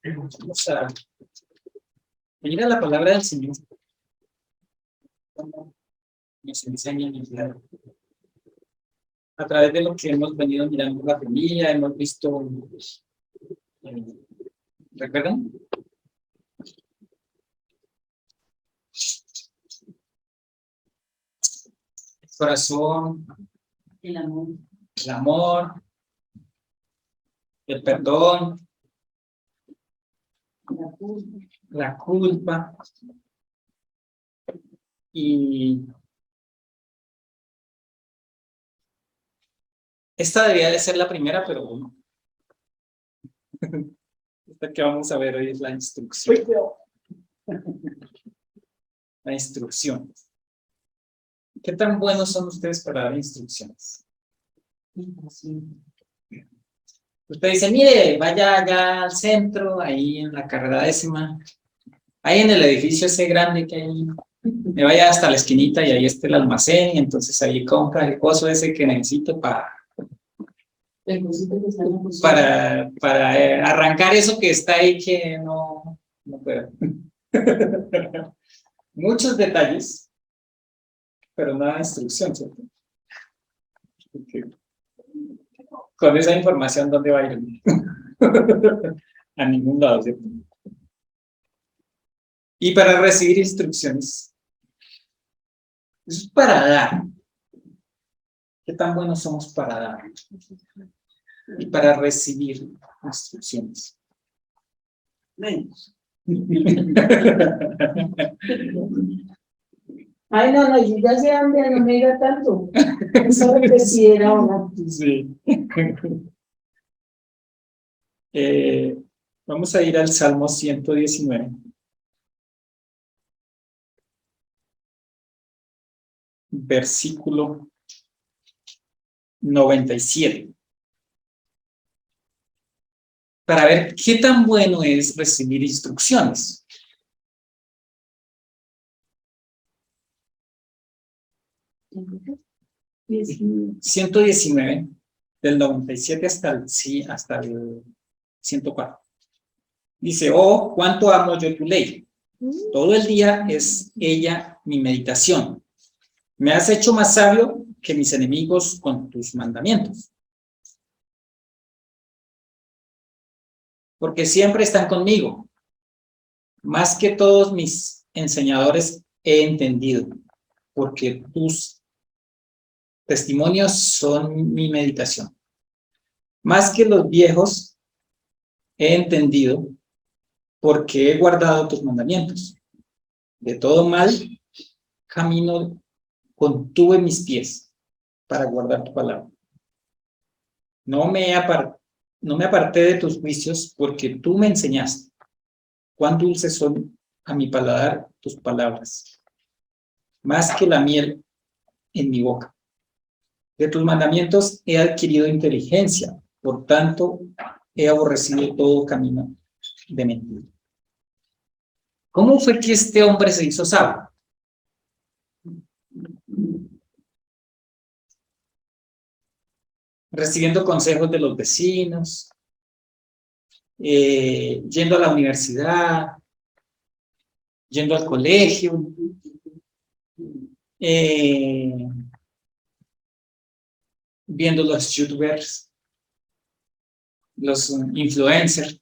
Vamos a venir a la palabra del Señor. Nos enseña a través de lo que hemos venido mirando la familia, hemos visto, ¿recuerdan? El corazón, el amor, el perdón, la culpa y esta debería de ser la primera, pero bueno. Esta que vamos a ver hoy es la instrucción. La instrucción. ¿Qué tan buenos son ustedes para dar instrucciones? Usted dice, mire, vaya allá al centro, ahí en la carrera 10ª, ahí en el edificio ese grande que hay, me vaya hasta la esquinita y ahí está el almacén, y entonces ahí compra el coso ese que necesito para arrancar eso que está ahí que no puedo. Muchos detalles, pero nada de instrucción, ¿cierto? Okay. Con esa información, ¿dónde va a ir? A ningún lado, ¿cierto? Y para recibir instrucciones, eso es para dar. ¿Qué tan buenos somos para dar? Y para recibir instrucciones. Menos. Ay, no, yo ya sé hambre, no me diga tanto. Eso que sí era una. Sí. Vamos a ir al Salmo 119. Versículo 97. Para ver qué tan bueno es recibir instrucciones. Sí. 119, del 97 hasta el 104. Dice, oh, cuánto amo yo tu ley. Todo el día es ella mi meditación. Me has hecho más sabio que mis enemigos con tus mandamientos. Porque siempre están conmigo. Más que todos mis enseñadores he entendido. Porque tus testimonios son mi meditación. Más que los viejos he entendido porque he guardado tus mandamientos. De todo mal camino contuve mis pies para guardar tu palabra. No me aparté de tus juicios porque tú me enseñaste. Cuán dulces son a mi paladar tus palabras, más que la miel en mi boca. De tus mandamientos he adquirido inteligencia, por tanto he aborrecido todo camino de mentira. ¿Cómo fue que este hombre se hizo sabio? Recibiendo consejos de los vecinos, yendo a la universidad, yendo al colegio, viendo los youtubers, los influencers.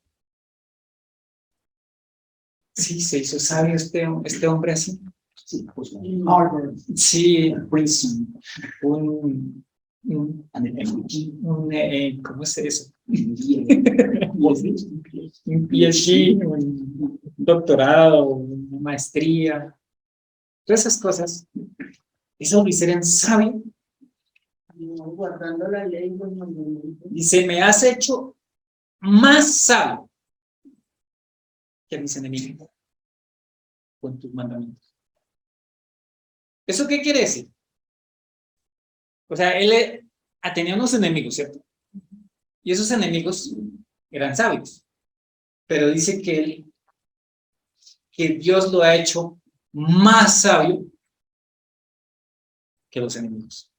Sí, se hizo sabio este hombre así. Sí, pues, Sí, Princeton. ¿Cómo se dice? Un PhD, un doctorado, una maestría, todas esas cosas. Eso lo hicieron sabio. Guardando la ley. Dice, me has hecho más sabio que mis enemigos con tus mandamientos. ¿Eso qué quiere decir? O sea, él tenía unos enemigos, ¿cierto? Y esos enemigos eran sabios. Pero dice que Dios lo ha hecho más sabio que los enemigos.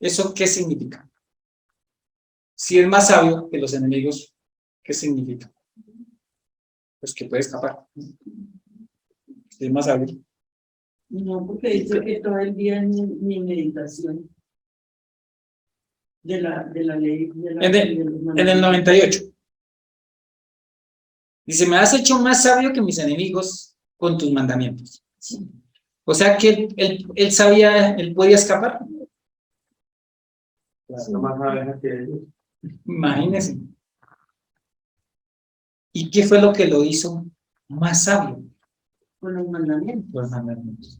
¿Eso qué significa? Si es más sabio que los enemigos, ¿qué significa? Pues que puede escapar. Si es más sabio. No, porque dice que todo el día es mi meditación de la ley. En el 98. Dice, me has hecho más sabio que mis enemigos con tus mandamientos. O sea que él sabía, él podía escapar. Imagínense. ¿Y qué fue lo que lo hizo más sabio? Con los mandamientos. Los mandamientos.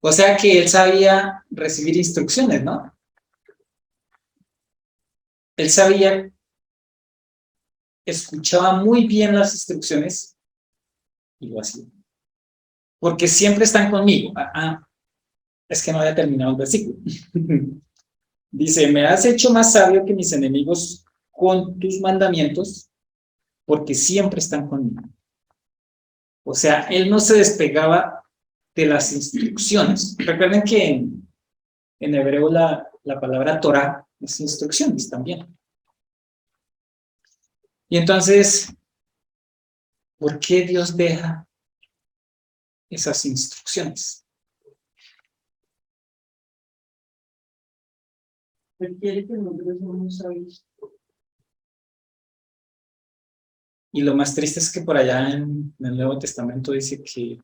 O sea que él sabía recibir instrucciones, ¿no? Él sabía, escuchaba muy bien las instrucciones y lo hacía. Porque siempre están conmigo. Es que no había terminado el versículo. Dice, me has hecho más sabio que mis enemigos con tus mandamientos, porque siempre están conmigo. O sea, él no se despegaba de las instrucciones. Recuerden que en hebreo la palabra Torah es instrucciones también. Y entonces, ¿por qué Dios deja esas instrucciones? Él quiere que nosotros somos sabios. Y lo más triste es que por allá en el Nuevo Testamento dice que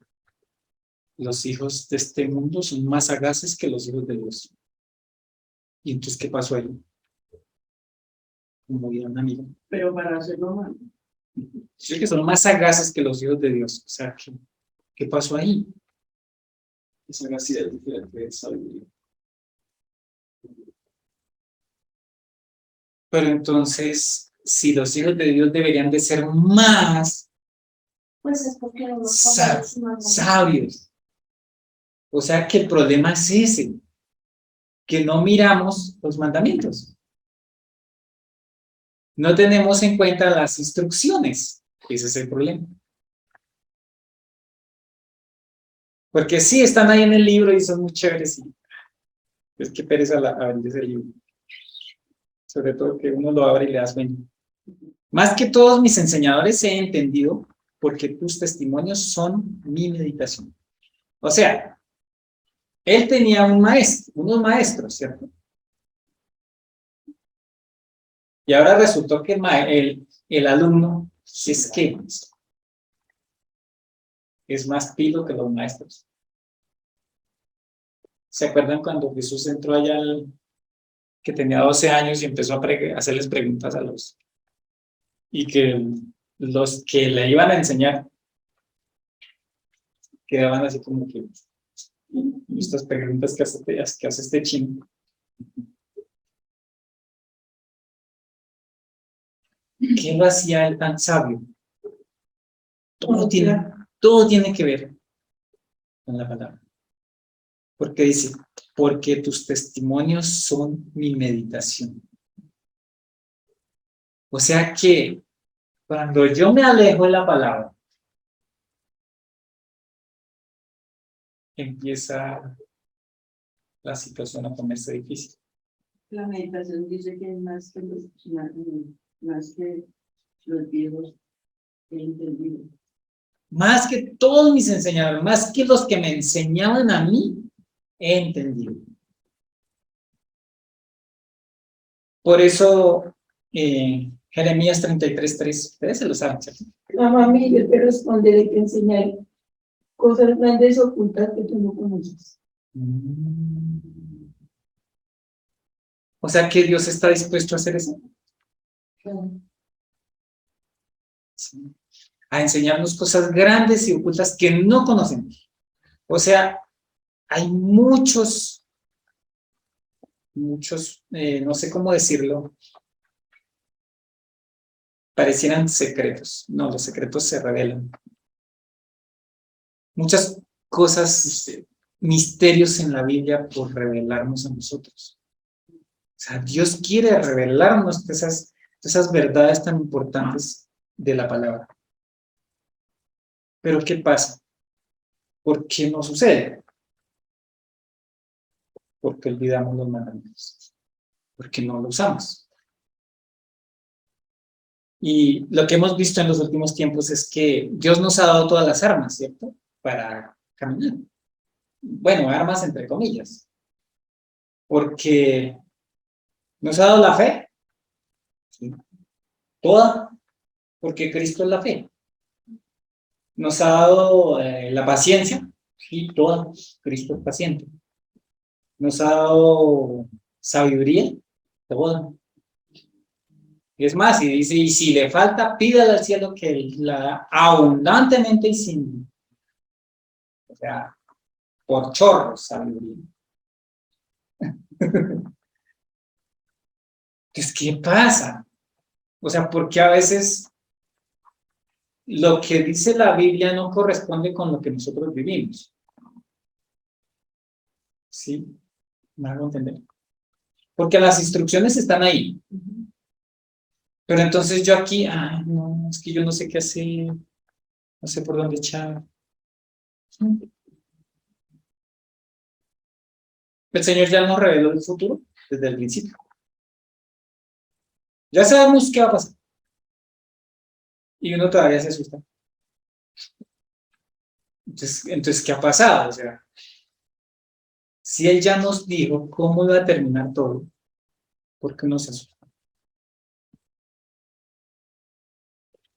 los hijos de este mundo son más sagaces que los hijos de Dios. ¿Y entonces qué pasó ahí? Como diría un amigo. Pero para hacerlo mal. Dice que son más sagaces que los hijos de Dios. O sea, ¿qué pasó ahí? Sagacidad es diferente de sabiduría. Pero entonces, si los hijos de Dios deberían de ser más Pues es porque no sabios. O sea que el problema es ese, que no miramos los mandamientos. No tenemos en cuenta las instrucciones. Ese es el problema. Porque sí, están ahí en el libro y son muy chéveres. Y es que pereza abrir ese libro. Sobre todo que uno lo abre y le das sueño. Más que todos mis enseñadores he entendido porque tus testimonios son mi meditación. O sea, él tenía unos maestros, ¿cierto? Y ahora resultó que el alumno es más pilo que los maestros. ¿Se acuerdan cuando Jesús entró allá que tenía 12 años y empezó a hacerles preguntas y que los que le iban a enseñar quedaban así como que estas preguntas que hace este chino? ¿Qué lo hacía él tan sabio? Todo tiene que ver con la palabra. Porque dice, porque tus testimonios son mi meditación. O sea que cuando yo me alejo de la palabra, empieza la situación a ponerse difícil. La meditación dice que es más que los viejos he entendido. Más que todos mis enseñadores, más que los que me enseñaban a mí, he entendido. Por eso, Jeremías 33:3, ustedes se lo saben, ¿cierto? La mami, yo te responderé que enseñaré cosas grandes ocultas que tú no conoces. O sea que Dios está dispuesto a hacer eso. Sí. A enseñarnos cosas grandes y ocultas que no conocemos. O sea, hay muchos, no sé cómo decirlo, parecieran secretos. No, los secretos se revelan. Muchas cosas, misterios en la Biblia por revelarnos a nosotros. O sea, Dios quiere revelarnos esas verdades tan importantes de la palabra. Pero ¿qué pasa? ¿Por qué no sucede? Porque olvidamos los mandamientos. Porque no lo usamos. Y lo que hemos visto en los últimos tiempos es que Dios nos ha dado todas las armas, ¿cierto? Para caminar. Bueno, armas entre comillas. Porque nos ha dado la fe, ¿sí? Toda, porque Cristo es la fe. Nos ha dado la paciencia, y toda, Cristo es paciente. Nos ha dado sabiduría, toda. Y es más, y dice, y si le falta, pídale al cielo que la abundantemente y sin, o sea, por chorros, sabiduría. Entonces, ¿qué pasa? O sea, porque a veces lo que dice la Biblia no corresponde con lo que nosotros vivimos. ¿Sí? ¿Me hago entender? Porque las instrucciones están ahí. Pero entonces yo aquí, ay, no, es que yo no sé qué hacer, no sé por dónde echar. El Señor ya nos reveló el futuro desde el principio. Ya sabemos qué va a pasar. Y uno todavía se asusta. Entonces, ¿qué ha pasado? O sea, si Él ya nos dijo cómo iba a terminar todo, ¿por qué uno se asusta?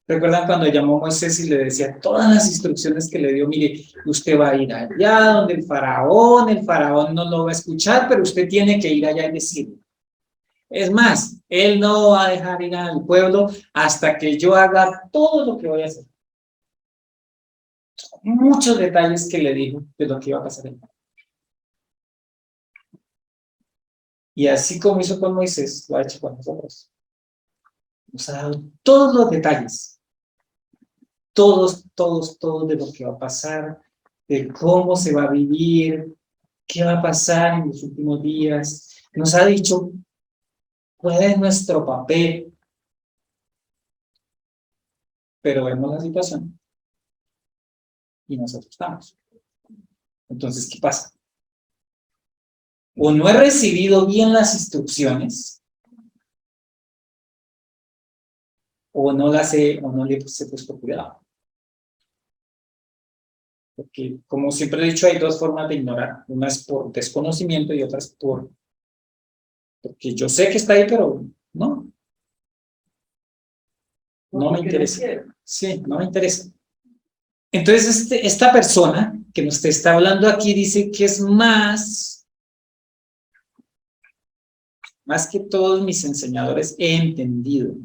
¿Recuerdan cuando llamó a Moisés y le decía todas las instrucciones que le dio? Mire, usted va a ir allá donde el faraón no lo va a escuchar, pero usted tiene que ir allá y decirle. Es más, él no va a dejar ir al pueblo hasta que yo haga todo lo que voy a hacer. Muchos detalles que le dijo de lo que iba a pasar. Y así como hizo con Moisés, lo ha hecho con nosotros. Nos ha dado todos los detalles. Todos de lo que va a pasar, de cómo se va a vivir, qué va a pasar en los últimos días. Nos ha dicho cuál es nuestro papel, pero vemos la situación y nos asustamos. Entonces, ¿qué pasa? O no he recibido bien las instrucciones, o no las he, o no le he puesto cuidado. Porque, como siempre he dicho, hay dos formas de ignorar. Una es por desconocimiento y otra es porque yo sé que está ahí, pero no me interesa. Sí, no me interesa. Entonces, esta persona que nos está hablando aquí dice que es más que todos mis enseñadores he entendido.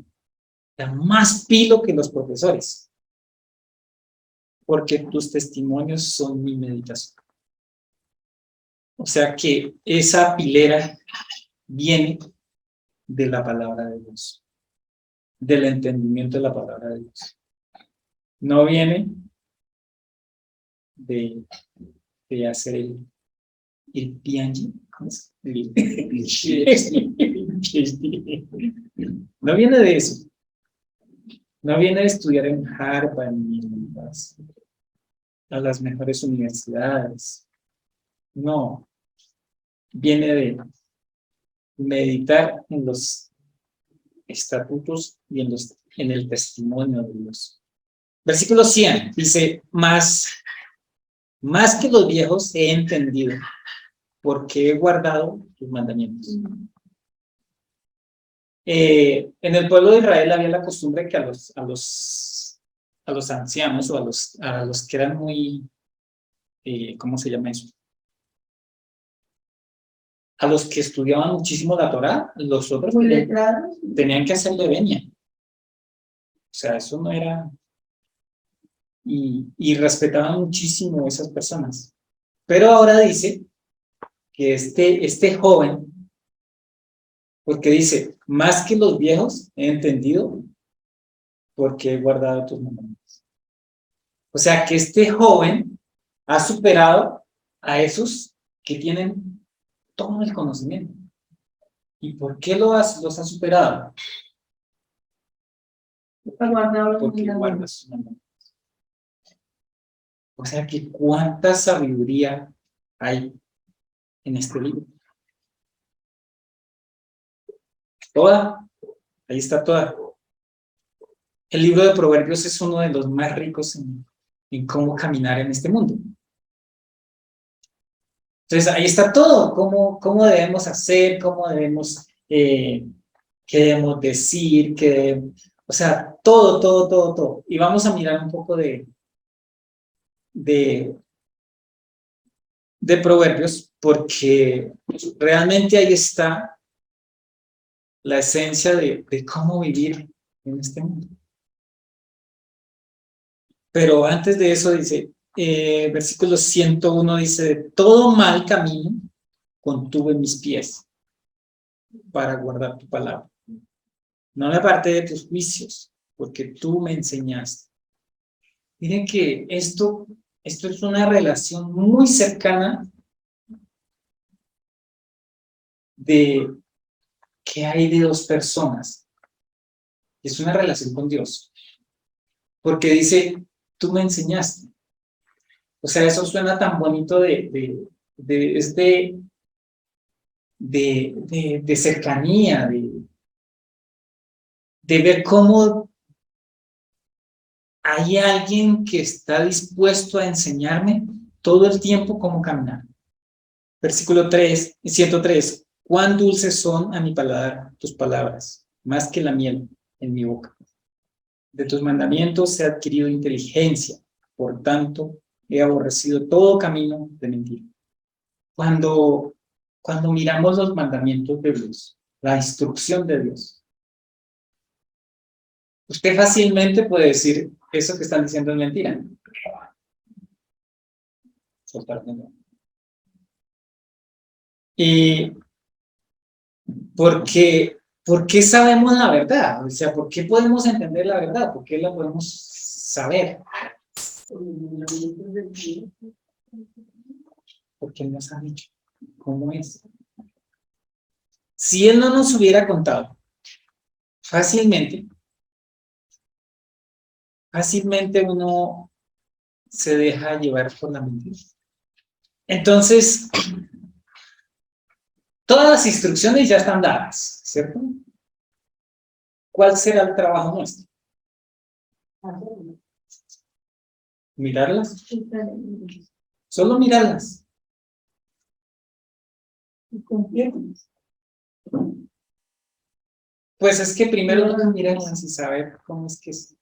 Da más pilo que los profesores, porque tus testimonios son mi meditación. O sea que esa pilera viene de la palabra de Dios, del entendimiento de la palabra de Dios. No viene de hacer el PhD. ¿Cómo es? No viene de eso. No viene de estudiar en Harvard ni a las mejores universidades. No. Viene de meditar en los estatutos y en el testimonio de Dios. Versículo 100 dice, más que los viejos he entendido, porque he guardado tus mandamientos. En el pueblo de Israel había la costumbre que a los ancianos o a los que eran muy, ¿cómo se llama eso? A los que estudiaban muchísimo la Torá, los otros tenían que hacerle venia. O sea, eso no era... Y respetaban muchísimo a esas personas. Pero ahora dice que este joven, porque dice, más que los viejos, he entendido porque he guardado tus mandamientos. O sea, que este joven ha superado a esos que tienen todo el conocimiento. ¿Y por qué los ha superado? Porque guarda sus mandamientos. O sea, que cuánta sabiduría hay en este libro. Toda, ahí está toda. el libro de Proverbios es uno de los más ricos en cómo caminar en este mundo. Entonces, ahí está todo, cómo debemos hacer, cómo debemos, qué debemos decir, o sea, todo. Y vamos a mirar un poco de, de Proverbios, porque realmente ahí está la esencia de cómo vivir en este mundo. Pero antes de eso dice, versículo 101 dice, de todo mal camino contuve mis pies para guardar tu palabra. No me aparté de tus juicios, porque tú me enseñaste. Miren que esto es una relación muy cercana de que hay de dos personas. Es una relación con Dios. Porque dice, tú me enseñaste. O sea, eso suena tan bonito de cercanía, de ver cómo hay alguien que está dispuesto a enseñarme todo el tiempo cómo caminar. Versículo 103, cuán dulces son a mi paladar tus palabras, más que la miel en mi boca. De tus mandamientos he adquirido inteligencia, por tanto he aborrecido todo camino de mentira. Cuando miramos los mandamientos de Dios, la instrucción de Dios, usted fácilmente puede decir, eso que están diciendo es mentira. Y ¿por qué sabemos la verdad? O sea, ¿por qué podemos entender la verdad? ¿Por qué la podemos saber? Porque Él nos ha dicho cómo es. Si Él no nos hubiera contado, fácilmente uno se deja llevar por la mentira. Entonces, todas las instrucciones ya están dadas, ¿cierto? ¿Cuál será el trabajo nuestro? ¿Mirarlas? Solo mirarlas. Y cumplirlas. Pues es que primero no mirarlas y saber cómo es que es.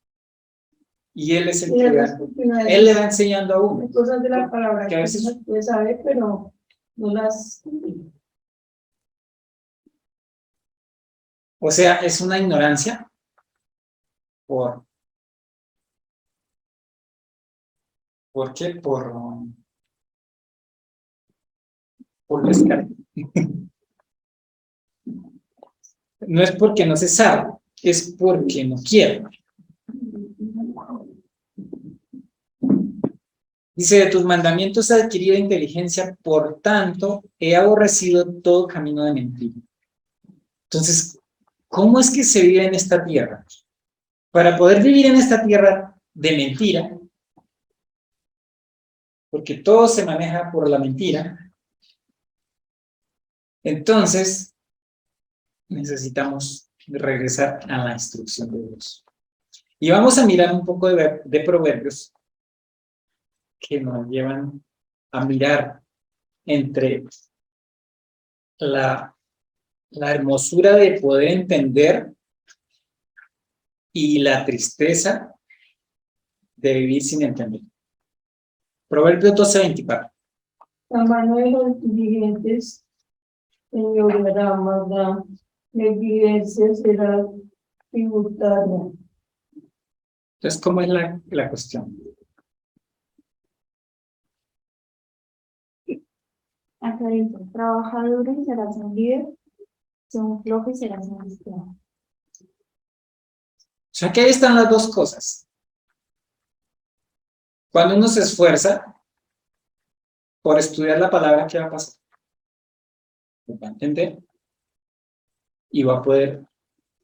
Y Él es el que Él le va enseñando a uno. Hay cosas de la palabra que a veces uno puede saber, pero no las... O sea, es una ignorancia ¿por qué? Por descarte. No es porque no se sabe, es porque no quiero. Dice, de tus mandamientos he adquirido inteligencia, por tanto, he aborrecido todo camino de mentira. Entonces, ¿cómo es que se vive en esta tierra? Para poder vivir en esta tierra de mentira, porque todo se maneja por la mentira, entonces necesitamos regresar a la instrucción de Dios. Y vamos a mirar un poco de proverbios que nos llevan a mirar entre la hermosura de poder entender y la tristeza de vivir sin entender. Proverbios 12:24. La mano de los diligentes señoreará, mas la negligencia será tributaria. Entonces, ¿cómo es la cuestión? Acá dice, trabaja duro y serás un líder, son flojo y serás un cristiano. O sea, que ahí están las dos cosas. Cuando uno se esfuerza por estudiar la palabra, ¿qué va a pasar? Lo va a entender y va a poder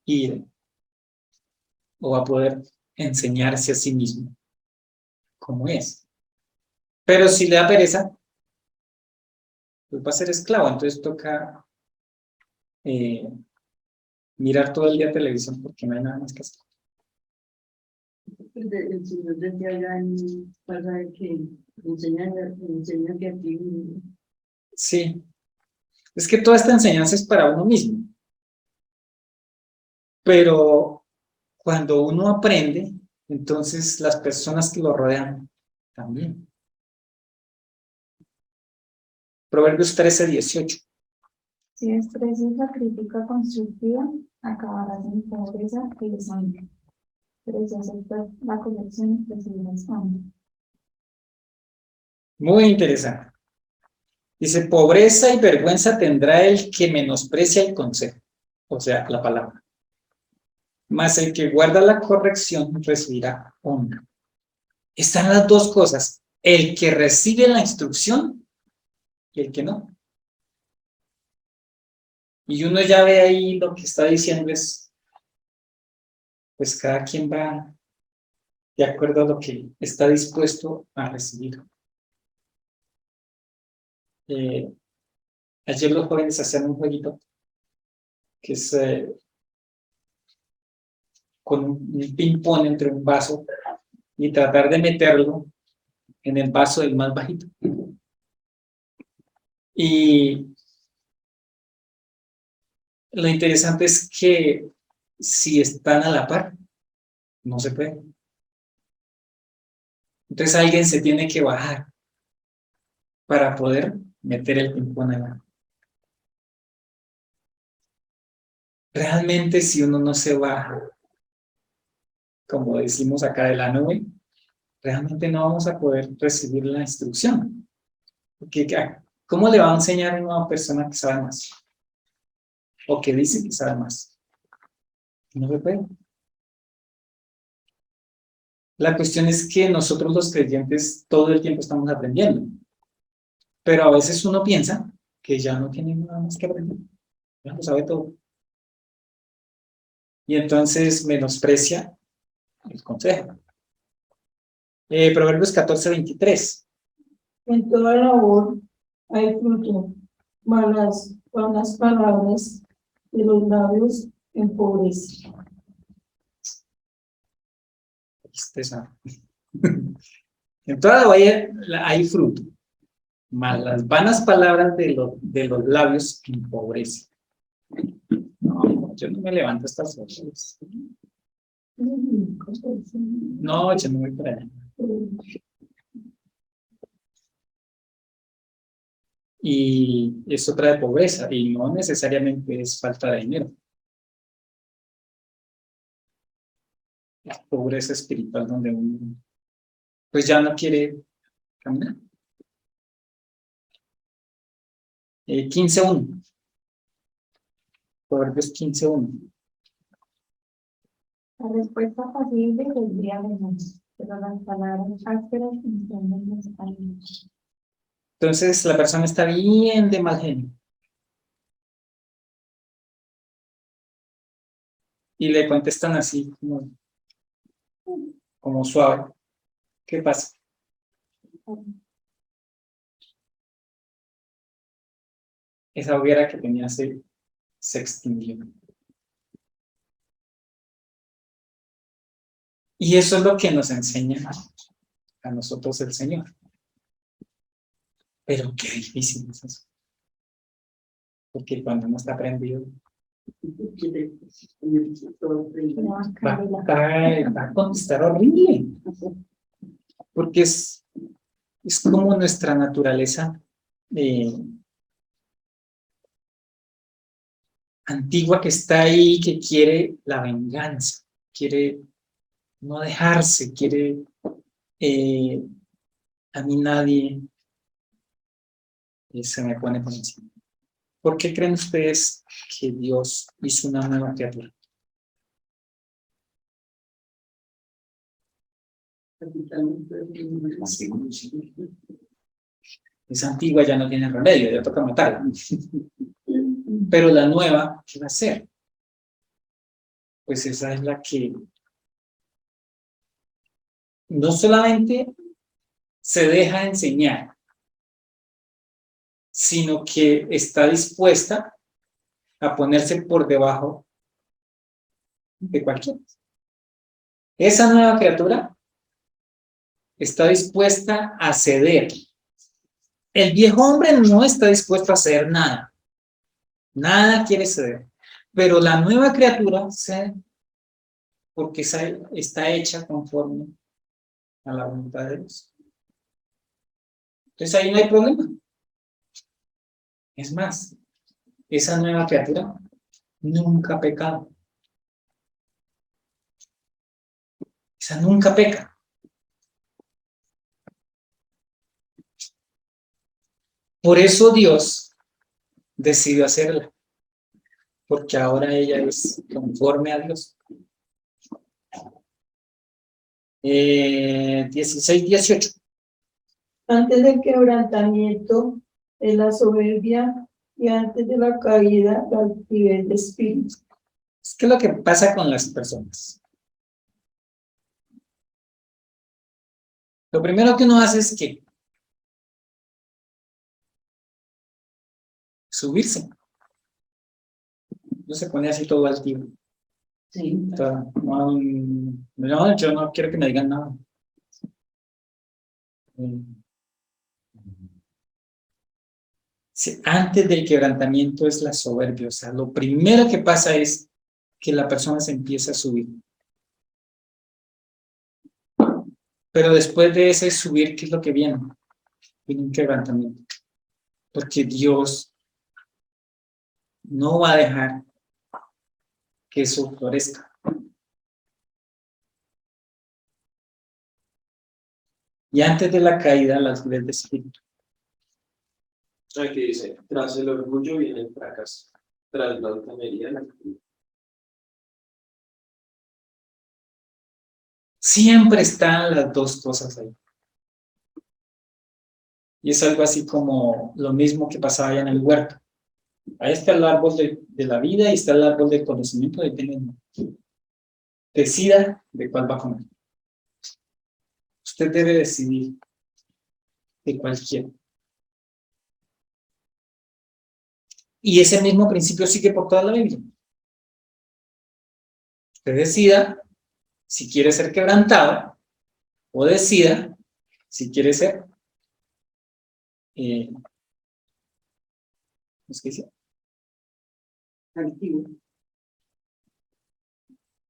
ir o va a poder enseñarse a sí mismo cómo es. Pero si le da pereza, pues va a ser esclavo. Entonces toca mirar todo el día televisión porque no hay nada más que hacer. El señor desde allá pasa de que enseñan que aquí. Sí, es que toda esta enseñanza es para uno mismo, pero cuando uno aprende, entonces las personas que lo rodean también. Proverbios 13:18. Si desprecias la crítica constructiva, acabarás en pobreza y desánimo. Pero si aceptas la corrección, recibirás honra. Muy interesante. Dice, pobreza y vergüenza tendrá el que menosprecia el consejo, o sea, la palabra. Mas el que guarda la corrección recibirá honra. Están las dos cosas, el que recibe la instrucción y el que no. Y uno ya ve ahí lo que está diciendo es, pues cada quien va de acuerdo a lo que está dispuesto a recibir. Ayer los jóvenes hacían un jueguito que es con un ping-pong entre un vaso y tratar de meterlo en el vaso del más bajito. Y lo interesante es que si están a la par, no se puede. Entonces alguien se tiene que bajar para poder meter el ping-pong allá. Realmente si uno no se baja, como decimos acá de la nube, realmente no vamos a poder recibir la instrucción. Porque ¿cómo le va a enseñar a una persona que sabe más? O que dice que sabe más. No se puede. La cuestión es que nosotros los creyentes todo el tiempo estamos aprendiendo. Pero a veces uno piensa que ya no tiene nada más que aprender. Ya lo sabe todo. Y entonces menosprecia el consejo. Proverbios 14:23. En toda labor hay fruto, mas las palabras de los labios empobrecen. Tristeza. En toda valla hay fruto, mas las vanas palabras de los labios empobrecen. No, yo no me levanto a estas horas. No, yo no voy para allá. Y eso trae pobreza, y no necesariamente es falta de dinero. Es pobreza espiritual donde uno pues ya no quiere caminar. 15:1. Proverbios 15:1. La respuesta pasible vendría de muchos, pero las palabras ásperas encienden los ánimos. Entonces la persona está bien de mal genio. Y le contestan así, como suave. ¿Qué pasa? Esa hoguera que tenía se extinguió. Y eso es lo que nos enseña a nosotros el Señor. Pero qué difícil es eso. Porque cuando uno está aprendido, va a contestar horrible. Porque es como nuestra naturaleza antigua que está ahí, que quiere la venganza, quiere no dejarse, quiere a mí nadie se me pone por encima. ¿Por qué creen ustedes que Dios hizo una nueva criatura? Esa antigua ya no tiene remedio, ya toca matarla. Pero la nueva, ¿qué va a hacer? Pues esa es la que no solamente se deja enseñar, sino que está dispuesta a ponerse por debajo de cualquiera. Esa nueva criatura está dispuesta a ceder. El viejo hombre no está dispuesto a hacer nada. Nada quiere ceder. Pero la nueva criatura cede porque está hecha conforme a la voluntad de Dios. Entonces ahí no hay problema. Es más, esa nueva criatura nunca ha pecado. Esa nunca peca. Por eso Dios decidió hacerla. Porque ahora ella es conforme a Dios. 16, 18. Antes del quebrantamiento es la soberbia y antes de la caída la altivez de espíritu. ¿Qué es lo que pasa con las personas? Lo primero que uno hace es que subirse. No se pone así todo altivo. Sí. No, yo no quiero que me digan nada. Sí, antes del quebrantamiento es la soberbia. O sea, lo primero que pasa es que la persona se empieza a subir. Pero después de ese subir, ¿qué es lo que viene? Viene un quebrantamiento. Porque Dios no va a dejar que eso florezca. Y antes de la caída, la altivez de espíritu. Aquí dice, tras el orgullo viene el fracaso, tras la altanería la altivez. Siempre están las dos cosas ahí. Y es algo así como lo mismo que pasaba allá en el huerto. Ahí está el árbol de la vida y está el árbol del conocimiento de bien. Decida de cuál va a comer. Usted debe decidir de cuál quiere. Y ese mismo principio sigue por toda la Biblia. Usted decida si quiere ser quebrantado o decida si quiere ser ¿cómo es que dice? Altivo.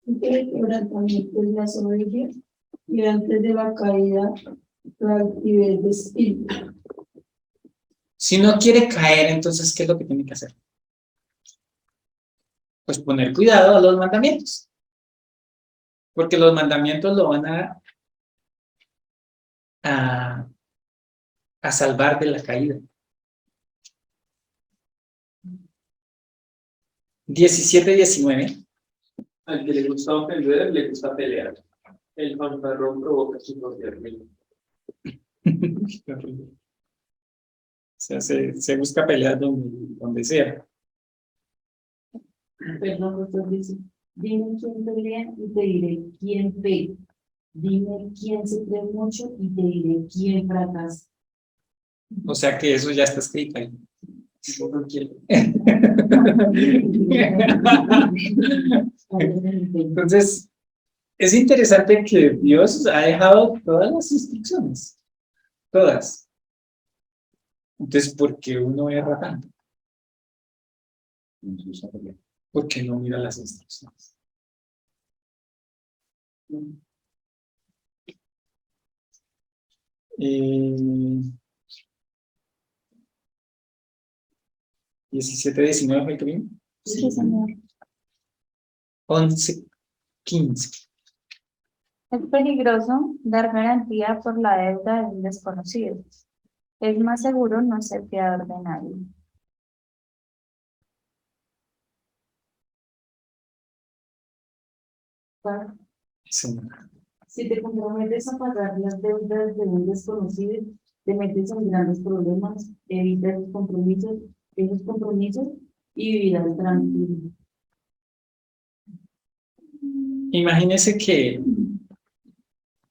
Antes del quebrantamiento es la soberbia y antes de la caída la altivez de espíritu. Si no quiere caer, entonces, ¿qué es lo que tiene que hacer? Pues poner cuidado a los mandamientos. Porque los mandamientos lo van a salvar de la caída. 17, 19. Al que le gusta ofender, le gusta pelear. El fanfarrón provoca su propia ruina. O sea, se busca pelear donde sea. Perdón, doctor, dice, dime quién pelea y te diré quién pelea. Dime quién se cree mucho y te diré quién fracasa. O sea que eso ya está escrito ahí. Entonces, es interesante que Dios ha dejado todas las instrucciones. Todas. Entonces, ¿por qué uno erra tanto? ¿Por qué no mira las instrucciones? Eh, 17, 19 fue el que vino. Sí, señor. 11, 15. Es peligroso dar garantía por la deuda de un desconocido. Es más seguro no ser fiador de nadie. Sí. Si te comprometes a pagar las deudas de un desconocido, te metes en grandes problemas, evita esos compromisos y vivirás tranquilo. Imagínese que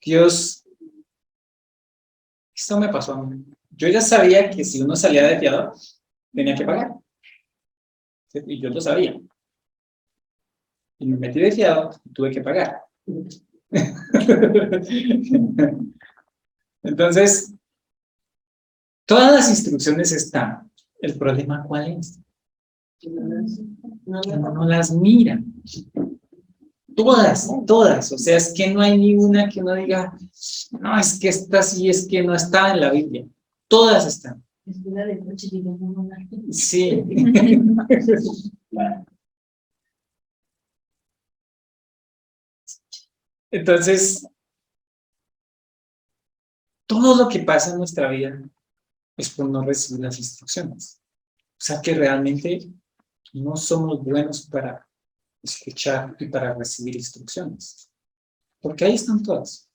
Dios, esto me pasó a mí. Yo ya sabía que si uno salía de fiador, tenía que pagar. Y yo lo sabía. Y me metí de fiador y tuve que pagar. Entonces, todas las instrucciones están. ¿El problema cuál es? Que no las miran. Todas, todas. O sea, es que no hay ni una que uno diga, no, es que esta sí, es que no está en la Biblia. Todas están. Sí. Entonces, todo lo que pasa en nuestra vida es por no recibir las instrucciones. O sea que realmente no somos buenos para escuchar y para recibir instrucciones. Porque ahí están todas.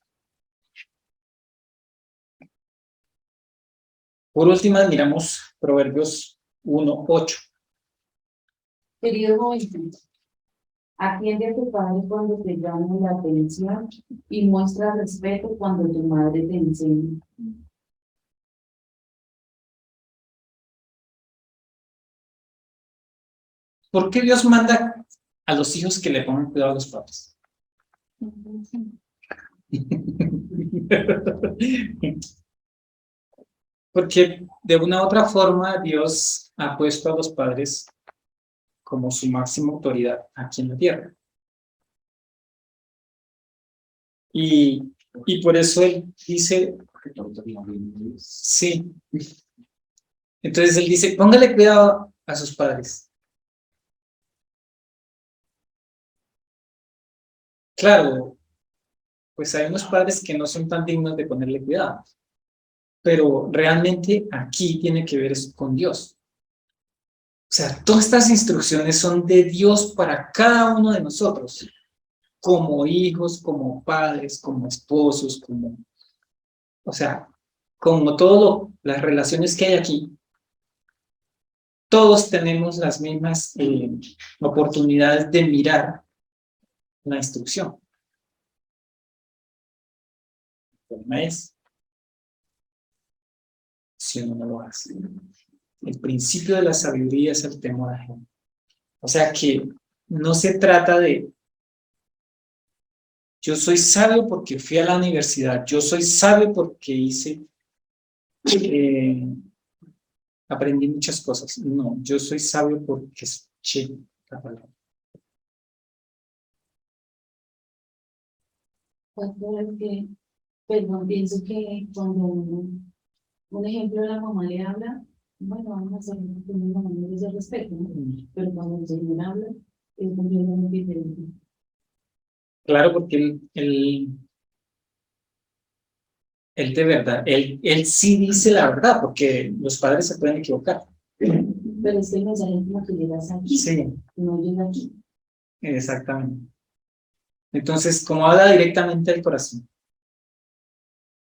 Por última, miramos Proverbios 1:8. Querido joven, atiende a tu padre cuando te llame la atención y muestra respeto cuando tu madre te enseñe. ¿Por qué Dios manda a los hijos que le pongan cuidado a los padres? Porque de una u otra forma Dios ha puesto a los padres como su máxima autoridad aquí en la tierra. Y por eso Él dice, sí. Entonces Él dice, póngale cuidado a sus padres. Claro, pues hay unos padres que no son tan dignos de ponerle cuidado. Pero realmente aquí tiene que ver eso con Dios. O sea, todas estas instrucciones son de Dios para cada uno de nosotros, como hijos, como padres, como esposos, o sea, como todas las relaciones que hay aquí, todos tenemos las mismas oportunidades de mirar la instrucción. El problema es si uno no lo hace. El principio de la sabiduría es el temor ajeno. O sea que no se trata de yo soy sabio porque fui a la universidad, yo soy sabio porque aprendí muchas cosas. No, yo soy sabio porque escuché la palabra. Perdón, pienso que cuando un ejemplo la mamá le habla, bueno, vamos a hacer un mamá de respeto, ¿no? Pero cuando el Señor habla, es completamente diferente. Claro, porque él de verdad, él sí dice la verdad, porque los padres se pueden equivocar. Pero es que el mensaje es como que llegas aquí, Sí, no llega aquí. exactamente. Entonces, como habla directamente al corazón.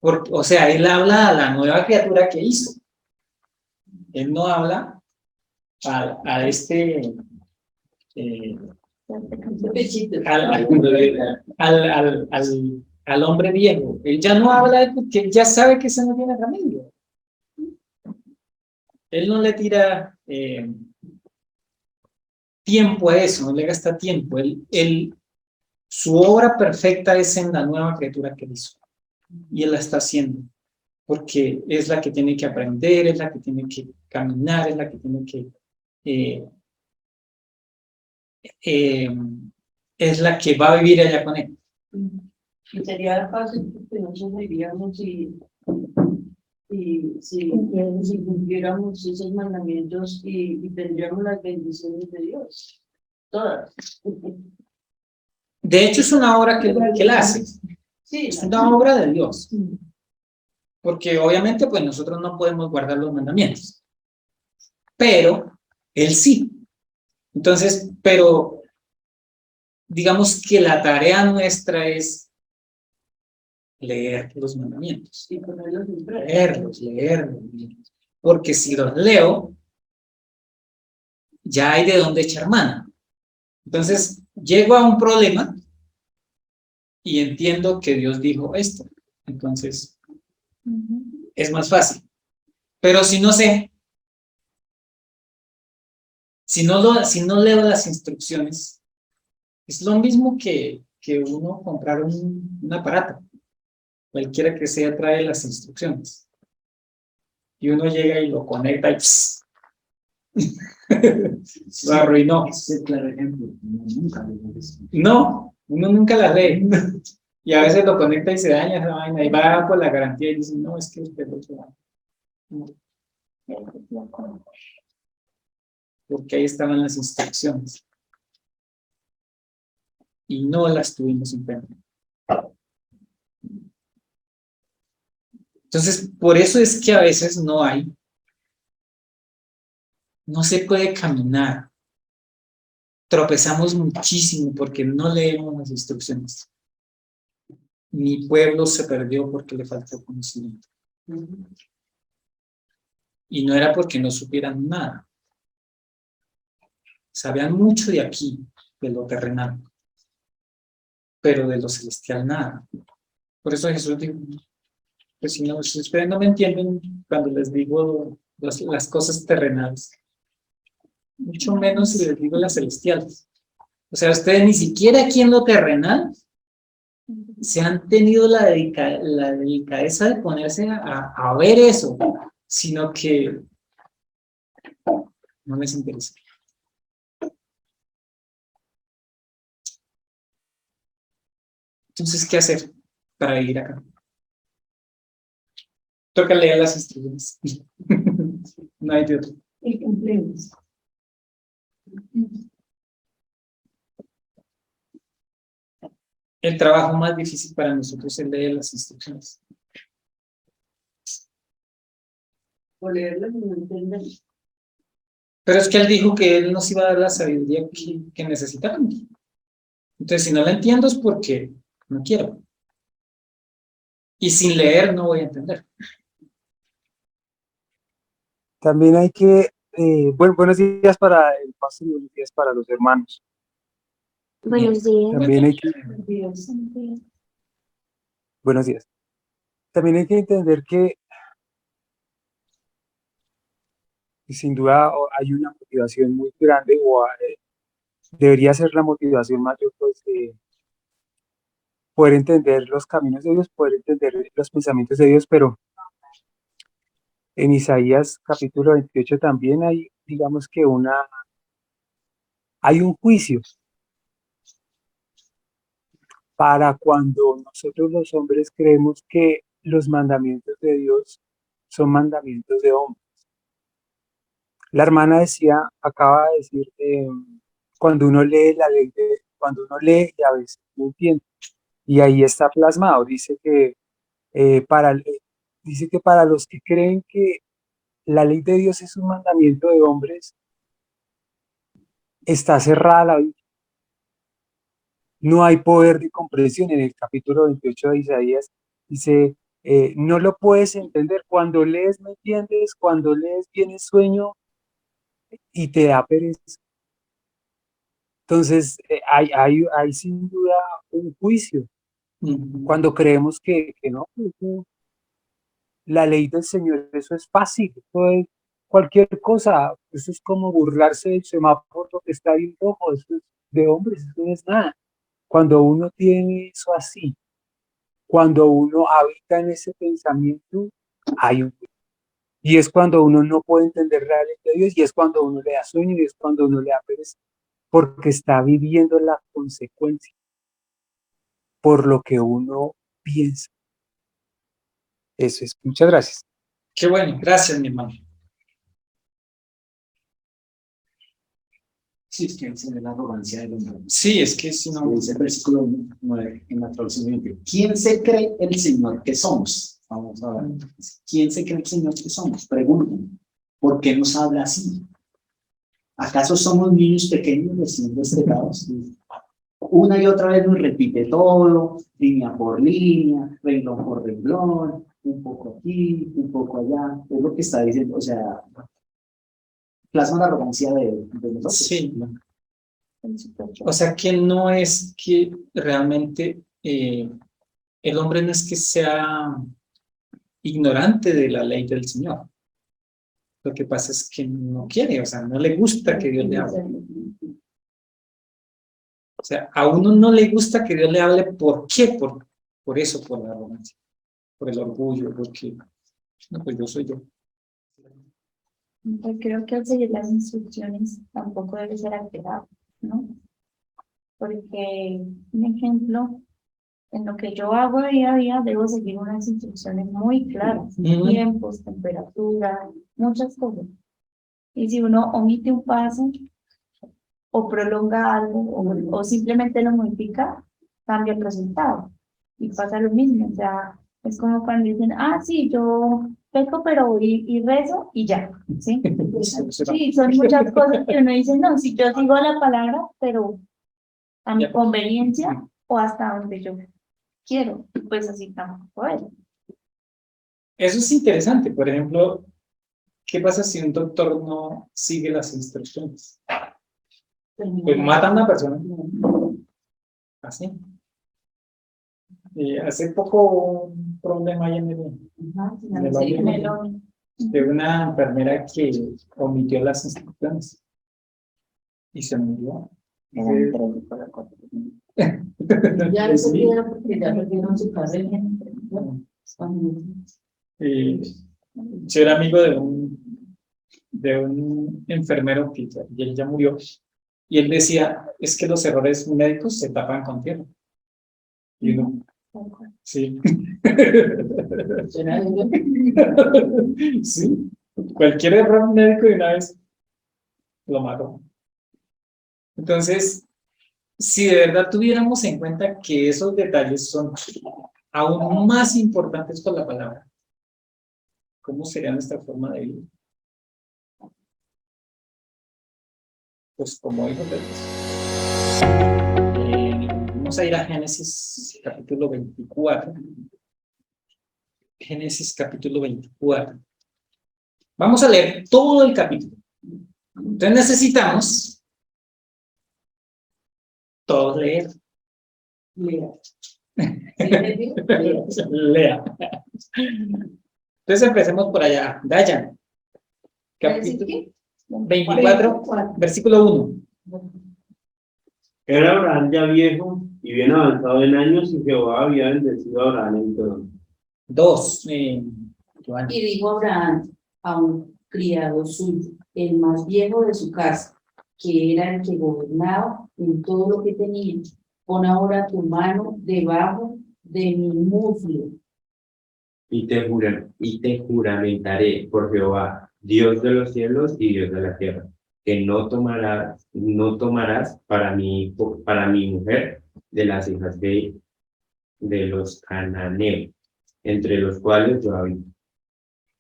O sea, él habla a la nueva criatura que hizo. Él no habla a este al hombre viejo. Él ya no habla porque él ya sabe que ese no tiene remedio. Él no le tira tiempo a eso, no le gasta tiempo. Su obra perfecta es en la nueva criatura que hizo. Y él la está haciendo. Porque es la que tiene que aprender, es la que tiene que caminar, es la que tiene que es la que va a vivir allá con él. Y sería fácil que nosotros viviéramos si cumpliéramos esos mandamientos y tendríamos las bendiciones de Dios. Todas. De hecho, es una obra que él hace. Sí, es una obra de Dios. Porque obviamente, pues nosotros no podemos guardar los mandamientos. Pero él sí. Entonces, pero digamos que la tarea nuestra es leer los mandamientos. y ponerlos en práctica. Leerlos. Porque si los leo, ya hay de dónde echar mano. Entonces, llego a un problema y entiendo que Dios dijo esto. Entonces, es más fácil. Pero si no sé, si no leo las instrucciones, es lo mismo que que uno comprar un aparato. Cualquiera que sea trae las instrucciones. Y uno llega y lo conecta y ¡pss! Lo arruinó. Ese es el claro ejemplo. Uno nunca lo eso. No, uno nunca la lee. Y a veces lo conecta y se daña esa vaina. Y va por la garantía y dice, no, es que usted lo hizo mal. Porque ahí estaban las instrucciones. Y no las tuvimos en cuenta. Entonces, por eso es que a veces no se puede caminar. Tropezamos muchísimo porque no leemos las instrucciones. Mi pueblo se perdió porque le faltó conocimiento. Y no era porque no supieran nada. Sabían mucho de aquí, de lo terrenal, pero de lo celestial nada. Por eso Jesús dijo, pues si ustedes no me entienden cuando les digo las cosas terrenales, mucho menos si les digo las celestiales. O sea, ustedes ni siquiera aquí en lo terrenal se han tenido la delicadeza de ponerse a ver eso, sino que no les interesa. Entonces, ¿qué hacer para vivir acá? Toca leer las instrucciones. No hay de otro. Y cumplimos. El trabajo más difícil para nosotros es leer las instrucciones. O leerlas y no entender. Pero es que él dijo que él nos iba a dar la sabiduría que necesitábamos. Entonces, si no la entiendo es porque no quiero. Y sin leer no voy a entender. También hay que, buenos días para el pastor y buenos días para los hermanos. Buenos días. También hay que, buenos días. También hay que entender que sin duda hay una motivación muy grande debería ser la motivación mayor, pues, poder entender los caminos de Dios, poder entender los pensamientos de Dios, pero en Isaías capítulo 28 también hay, digamos que hay un juicio para cuando nosotros los hombres creemos que los mandamientos de Dios son mandamientos de hombres. La hermana acaba de decir, cuando uno lee la ley, cuando uno lee y a veces no entiende. Y ahí está plasmado, dice que para los que creen que la ley de Dios es un mandamiento de hombres, está cerrada la Biblia. No hay poder de comprensión. En el capítulo 28 de Isaías dice, no lo puedes entender. Cuando lees no entiendes, cuando lees tienes sueño y te da pereza. Entonces, hay sin duda un juicio. Cuando creemos que no, la ley del Señor, eso es fácil, eso es cualquier cosa, eso es como burlarse del semáforo que está bien rojo, eso es de hombres, eso no es nada. Cuando uno tiene eso así, cuando uno habita en ese pensamiento, hay un juicio. Y es cuando uno no puede entender la ley de Dios, y es cuando uno le da sueño, y es cuando uno le da pereza, porque está viviendo la consecuencia por lo que uno piensa. Eso es. Muchas gracias. Qué bueno, gracias, mi hermano. Sí, es que esa es la arrogancia del hombre. Sí, es que si no. Dice el versículo 9 en la traducción viviente. ¿Quién se cree el Señor que somos? Vamos a ver. ¿Quién se cree el Señor que somos? Pregunten. ¿Por qué nos habla así? ¿Acaso somos niños pequeños recién destetados? Una y otra vez nos repite todo, línea por línea, renglón por renglón, un poco aquí, un poco allá. Es lo que está diciendo, o sea, plasma la arrogancia de nosotros. Sí. O sea que no es que realmente el hombre no es que sea ignorante de la ley del Señor. Lo que pasa es que no quiere, o sea, no le gusta que Dios le hable. sea, a uno no le gusta que Dios le hable. ¿Por qué? Por eso, por la arrogancia, por el orgullo, porque no, pues yo soy yo. Pues creo que al seguir las instrucciones tampoco debe ser alterado, ¿no? Porque, un ejemplo, en lo que yo hago día a día debo seguir unas instrucciones muy claras, tiempos, temperatura, muchas cosas. Y si uno omite un paso o prolonga algo o simplemente lo modifica, cambia el resultado. Y pasa lo mismo, o sea, es como cuando dicen, ah, sí, yo peco, pero y rezo y ya, ¿sí? Sí, son muchas cosas que uno dice, no, si yo sigo la palabra, pero a mi conveniencia o hasta donde yo quiero, pues así tampoco es. Eso es interesante. Por ejemplo, ¿qué pasa si un doctor no sigue las instrucciones? Pues mata a una persona. Así. Hace poco un problema ahí en el ONU, de una enfermera que omitió las instrucciones y se murió. Ya no supieron porque ya perdieron su carrera. Yo era amigo de un enfermero que él ya murió, y él decía, es que los errores médicos se tapan con tierra. Y uno, sí. Sí, cualquier error médico de una vez lo mató. Entonces, si de verdad tuviéramos en cuenta que esos detalles son aún más importantes con la palabra, ¿cómo sería nuestra forma de vida? Pues como hijos de Dios. Vamos a ir a Génesis capítulo 24. Génesis capítulo 24. Vamos a leer todo el capítulo. Entonces necesitamos todos leer. Lea. Entonces empecemos por allá. Dayan. Capítulo 24, versículo 1. Era Abraham ya viejo y bien avanzado en años, y Jehová había bendecido a Abraham en todo. 2. Y dijo Abraham a un criado suyo, el más viejo de su casa, que era el que gobernaba en todo lo que tenía: pon ahora tu mano debajo de mi muslo. Y te juramentaré por Jehová, Dios de los cielos y Dios de la tierra, que no tomarás para mi mujer de las hijas de los cananeos, entre los cuales yo habito.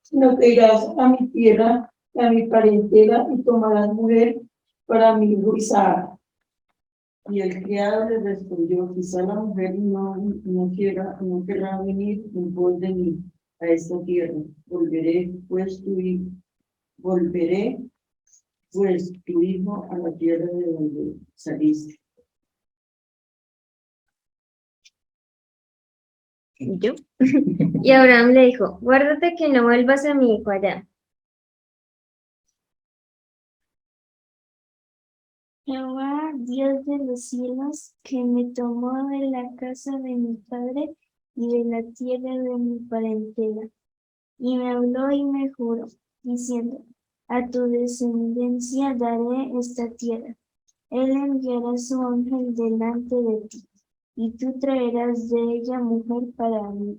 Sino que irás a mi tierra, a mi parentela, y tomarás mujer para mi hijo Isaac. Y el criado le respondió: quizá la mujer no querrá venir en pos de mí a esta tierra. Volveré pues tu hijo a la tierra de donde saliste. ¿Y yo? Y Abraham le dijo, guárdate que no vuelvas a mi hijo allá. Jehová, Dios de los cielos, que me tomó de la casa de mi padre y de la tierra de mi parentela, y me habló y me juró, diciendo, a tu descendencia daré esta tierra. Él enviará su ángel delante de ti, y tú traerás de ella mujer para mí,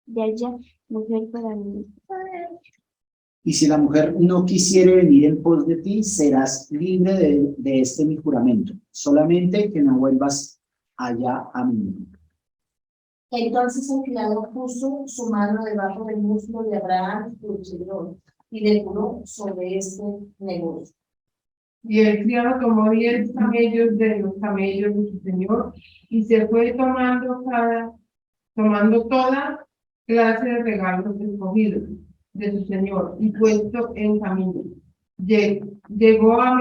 de allá mujer para mí. Y si la mujer no quisiere venir en pos de ti, serás libre de este mi juramento, solamente que no vuelvas allá a mí. Entonces el criado puso su mano debajo del muslo de Abraham, su señor, y le juró sobre este negocio. Y el criado tomó 10 camellos de los camellos de su señor, y se fue tomando toda clase de regalos escogidos de su señor, y puesto en camino. Llegó a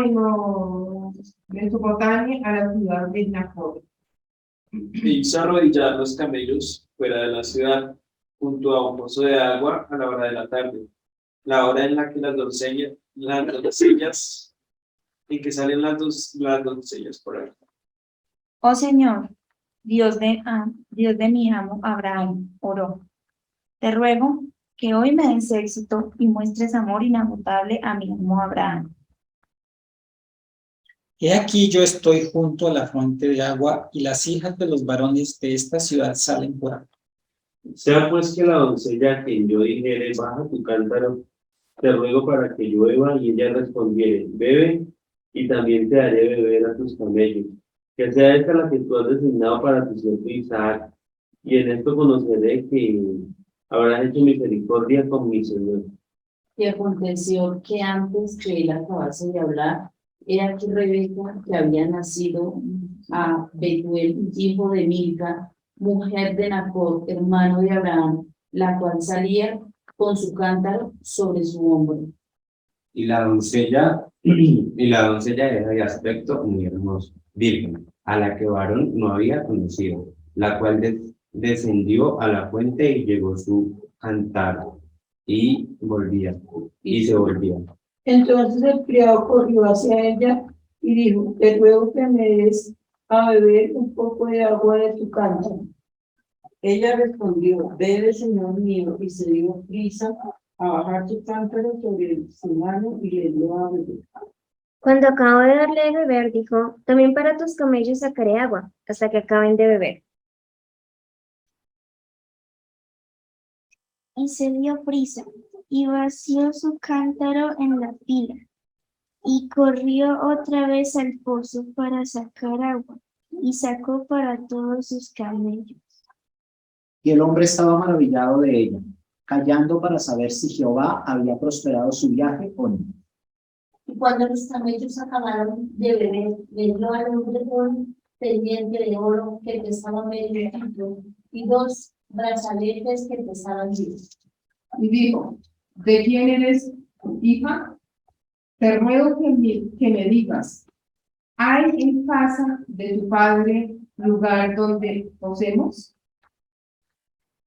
Mesopotamia, a la ciudad de Nacor. Y hizo arrodillar los camellos fuera de la ciudad, junto a un pozo de agua a la hora de la tarde, la hora en la que las doncellas en que salen las doncellas por ahí. Oh Señor, Dios de mi amo Abraham, oró. Te ruego que hoy me des éxito y muestres amor inagotable a mi amo Abraham. He aquí yo estoy junto a la fuente de agua, y las hijas de los varones de esta ciudad salen por agua. Sea pues que la doncella a quien yo dijere, baja tu cántaro, te ruego para que yo beba, y ella respondiere, bebe, y también te haré beber a tus camellos. Que sea esta la que tú has designado para tu siervo Isaac, y en esto conoceré que habrás hecho misericordia con mi Señor. Y aconteció que antes que él acabase de hablar, era que Rebeca, que había nacido a Betuel, hijo de Milca, mujer de Nacor, hermano de Abraham, la cual salía con su cántaro sobre su hombro. Y la doncella era de aspecto muy hermoso, virgen, a la que varón no había conocido, la cual descendió a la fuente y llegó su cántaro, y se volvía. Entonces el criado corrió hacia ella y dijo, te ruego que me des a beber un poco de agua de tu cántaro. Ella respondió, bebe, señor mío, y se dio prisa a bajar su cántaro sobre su mano y le dio a beber. Cuando acabó de darle de beber, dijo, también para tus camellos sacaré agua, hasta que acaben de beber. Y se dio prisa, y vació su cántaro en la pila, y corrió otra vez al pozo para sacar agua, y sacó para todos sus camellos. Y el hombre estaba maravillado de ella, callando para saber si Jehová había prosperado su viaje o no. Y cuando los camellos acabaron de beber, vendió al hombre un pendiente de oro que pesaba medio kilo y 2 brazaletes que pesaban 10. Y dijo, ¿de quién eres, hija? Te ruego que me digas, ¿hay en casa de tu padre lugar donde posemos?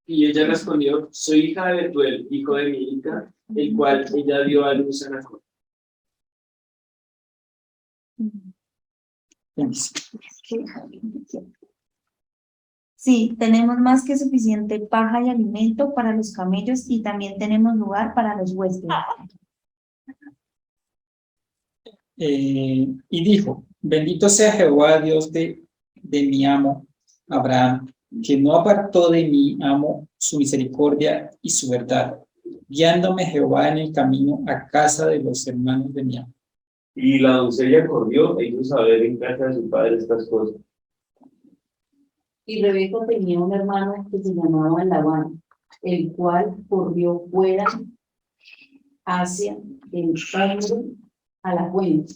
Y ella respondió, soy hija de Betuel, hijo de Milca, el cual ella dio a luz a Nacor. Sí, tenemos más que suficiente paja y alimento para los camellos y también tenemos lugar para los huéspedes. Y dijo, bendito sea Jehová, Dios de mi amo Abraham, que no apartó de mi amo su misericordia y su verdad, guiándome Jehová en el camino a casa de los hermanos de mi amo. Y la doncella corrió e hizo saber en casa de su padre estas cosas. Y Rebeca tenía un hermano que se llamaba Labán, el cual corrió fuera hacia el padre a la fuente.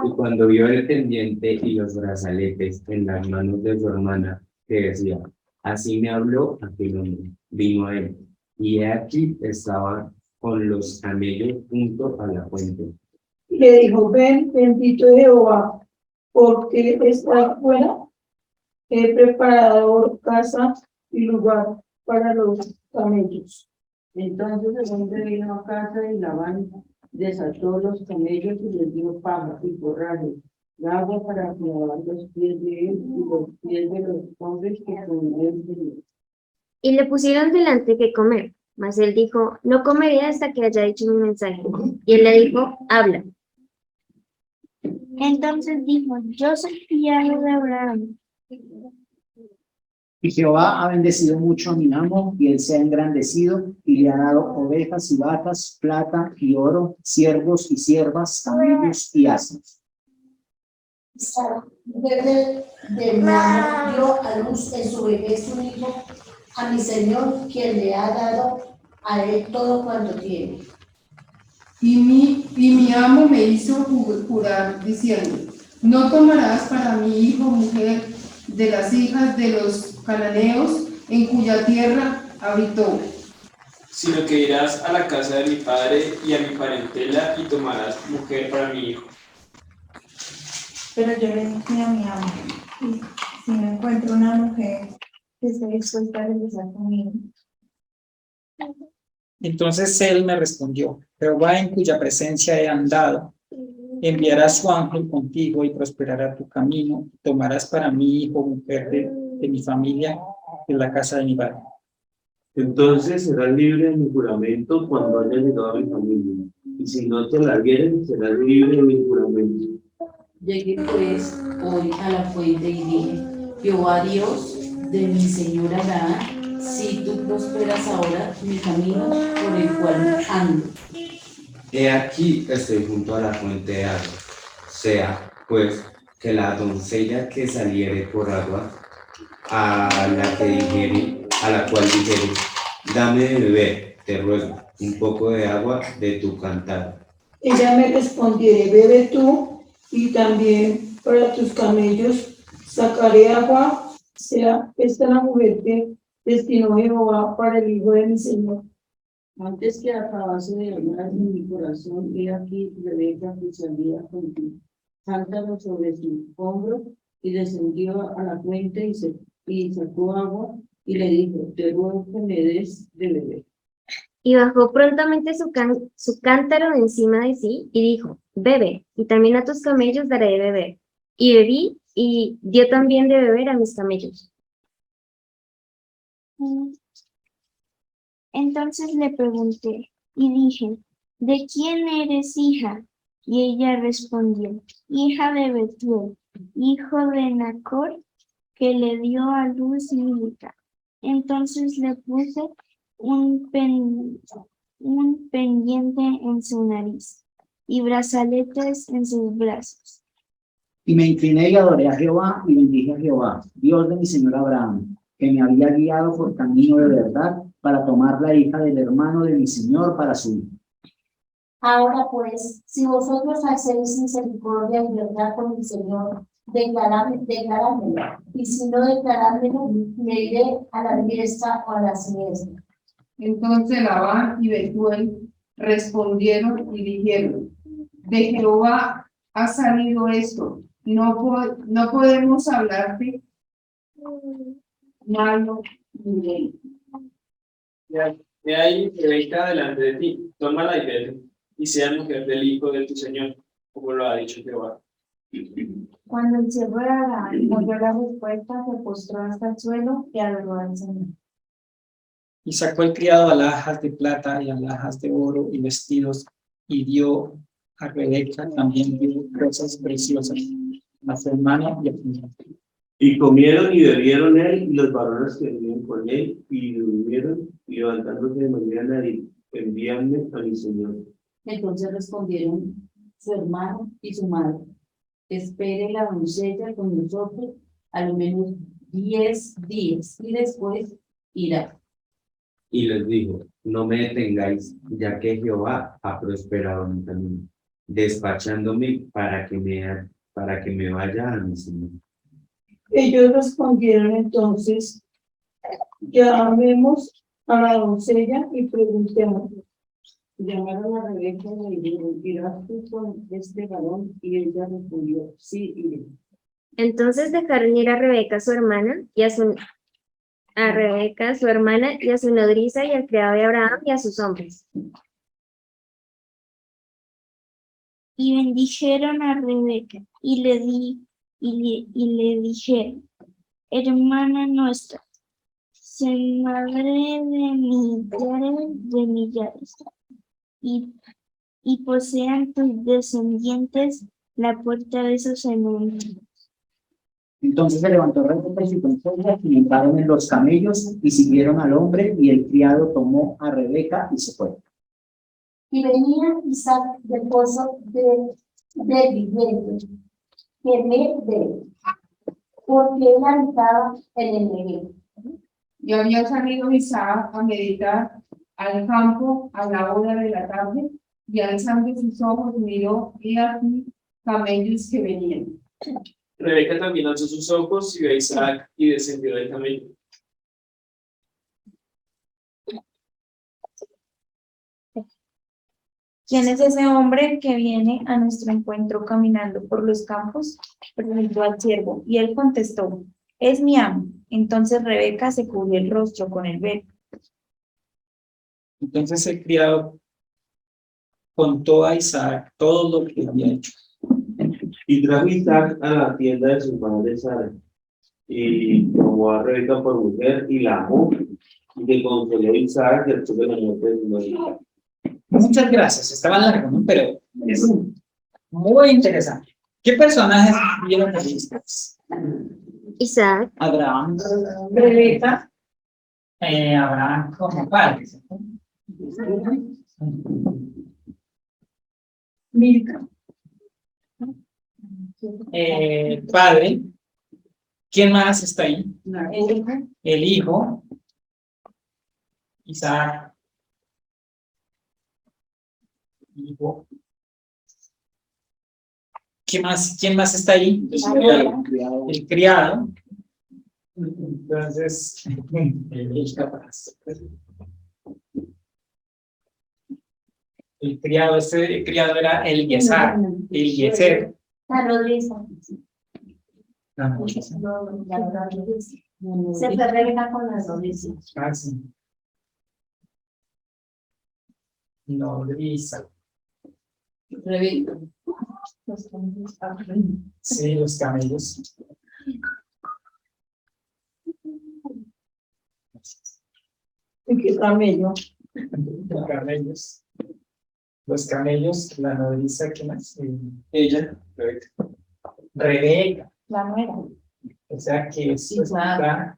Y cuando vio el pendiente y los brazaletes en las manos de su hermana, que decía, así me habló aquel hombre, vino a él, y he aquí estaba con los camellos junto a la fuente. Y le dijo, ven, bendito Jehová, porque estás fuera. He preparado casa y lugar para los camellos. Entonces el hombre vino a casa de Labán, desató los camellos y les dio paja y forraje, agua para lavar los pies de él y los pies de los hombres que con él venían. Y le pusieron delante que comer, mas él dijo, no comeré hasta que haya dicho mi mensaje. Y él le dijo, habla. Entonces dijo, yo soy criado de Abraham. Y Jehová ha bendecido mucho a mi amo, y él se ha engrandecido, y le ha dado ovejas y vacas, plata y oro, siervos y siervas, camellos y asnos. Sara, mujer de mi amo, dio a luz en su vejez un hijo a mi señor, quien le ha dado a él todo cuanto tiene. Y mi amo me hizo jurar diciendo, no tomarás para mi hijo mujer de las hijas de los cananeos en cuya tierra habitó, Sino que irás a la casa de mi padre y a mi parentela y tomarás mujer para mi hijo. Pero yo le dije a mi amo, si no encuentro una mujer que esté dispuesta a regresar conmigo. Entonces él me respondió, Jehová en cuya presencia he andado, Enviará su ángel contigo y prosperará tu camino. Tomarás para mí hijo, mujer de mi familia, en la casa de mi padre. Entonces serás libre de mi juramento cuando haya llegado a mi familia. Y si no te la dieren, serás libre de mi juramento. Llegué pues hoy a la fuente y dije, Jehová Dios de mi señor Abraham, si tú prosperas ahora mi camino por el cual ando. He aquí estoy junto a la fuente de agua. Sea, pues, que la doncella que saliere por agua, a la cual dijere, dame de beber, te ruego, un poco de agua de tu cántaro. Ella me respondiere, bebe tú, y también para tus camellos sacaré agua. Sea esta la mujer que destinó Jehová para el hijo de mi Señor. Antes que acabase de hablar en mi corazón, he aquí Rebeca que salía contigo, cántaro sobre su hombro, y descendió a la fuente y sacó agua, y le dijo, te ruego que me des de beber. Y bajó prontamente su cántaro de encima de sí y dijo, bebe, y también a tus camellos daré de beber. Y bebí, y dio también de beber a mis camellos. Entonces le pregunté y dije, ¿de quién eres hija? Y ella respondió, hija de Betuel, hijo de Nacor, que le dio a luz Milca. Entonces le puse un pendiente en su nariz y brazaletes en sus brazos. Y me incliné y adoré a Jehová y bendije a Jehová, Dios de mi señor Abraham, que me había guiado por camino de verdad para tomar la hija del hermano de mi señor para su hijo. Ahora pues, si vosotros hacéis misericordia y verdad con mi Señor, declarádmelo, y si no declarádmelo, me iré a la diestra o a la siniestra. Entonces Labán y Betuel respondieron y dijeron, de Jehová ha salido esto, no podemos hablarte malo ni bien. He ahí Rebeca delante de ti, tómala y vete, y sea mujer del hijo de tu señor, como lo ha dicho Jehová. Cuando el siervo de Abraham oyó la respuesta, se postró hasta el suelo y adoró al Señor. Y sacó el criado alhajas de plata y alhajas de oro y vestidos, y dio a Rebeca también dio cosas preciosas, a su hermano y a su hija. Y comieron y bebieron él y los varones que vivían con él, y durmieron, y levantándose de mañana, y envíanme a mi señor. Entonces respondieron su hermano y su madre, espere la doncella con nosotros a lo menos 10 días, y después irá. Y les dijo, no me detengáis, ya que Jehová ha prosperado mi camino, despachándome para que me vaya a mi señor. Ellos respondieron entonces, llamemos a la doncella y preguntemos. Llamaron a Rebeca y le dijeron, ¿irás tú con este varón? Y ella respondió, sí, iré. Entonces dejaron ir a Rebeca su hermana y a su nodriza y al criado de Abraham y a sus hombres. Y bendijeron a Rebeca y le dijeron, hermana nuestra, sé madre de millares, y posean tus descendientes la puerta de sus enemigos. Entonces se levantó Rebeca y su doncella y entraron en los camellos y siguieron al hombre, y el criado tomó a Rebeca y se fue. Y venía Isaac del pozo de Vigente, que me ve, porque él habitaba en el Negev. Y había salido Isaac a meditar al campo a la hora de la tarde, y alzando sus ojos miró, y aquí camellos que venían. Rebeca también alzó sus ojos y vio a Isaac y descendió del camello. ¿Quién es ese hombre que viene a nuestro encuentro caminando por los campos? Preguntó al siervo, y él contestó, es mi amo. Entonces Rebeca se cubrió el rostro con el velo. Entonces el criado contó a Isaac todo lo que había hecho. Y trajo Isaac a la tienda de su madre Sara, y tomó a Rebeca por mujer y la amó, y le consoló Isaac después de la muerte de su madre. Muchas gracias, estaba largo, ¿no? Pero es muy interesante. ¿Qué personajes vieron aquí ustedes? Isaac, Abraham, Rebeca, Abraham como padre, ¿cierto? Milca. Padre. ¿Quién más está ahí? El hijo. Isaac. Hijo. ¿Quién más está ahí? El criado. Entonces, el capaz. El criado, ese criado era Eliezer. La nodriza. La nodriza. Se fue Rebeca con las nodrizas. Ah, sí. Nodriza. Rebeca. Sí, los camellos. ¿Y qué camello? Los camellos. Los camellos, la nodriza, ¿qué más? Ella, Rebeca. Rebeca. La nuera. O sea que esto Isaac.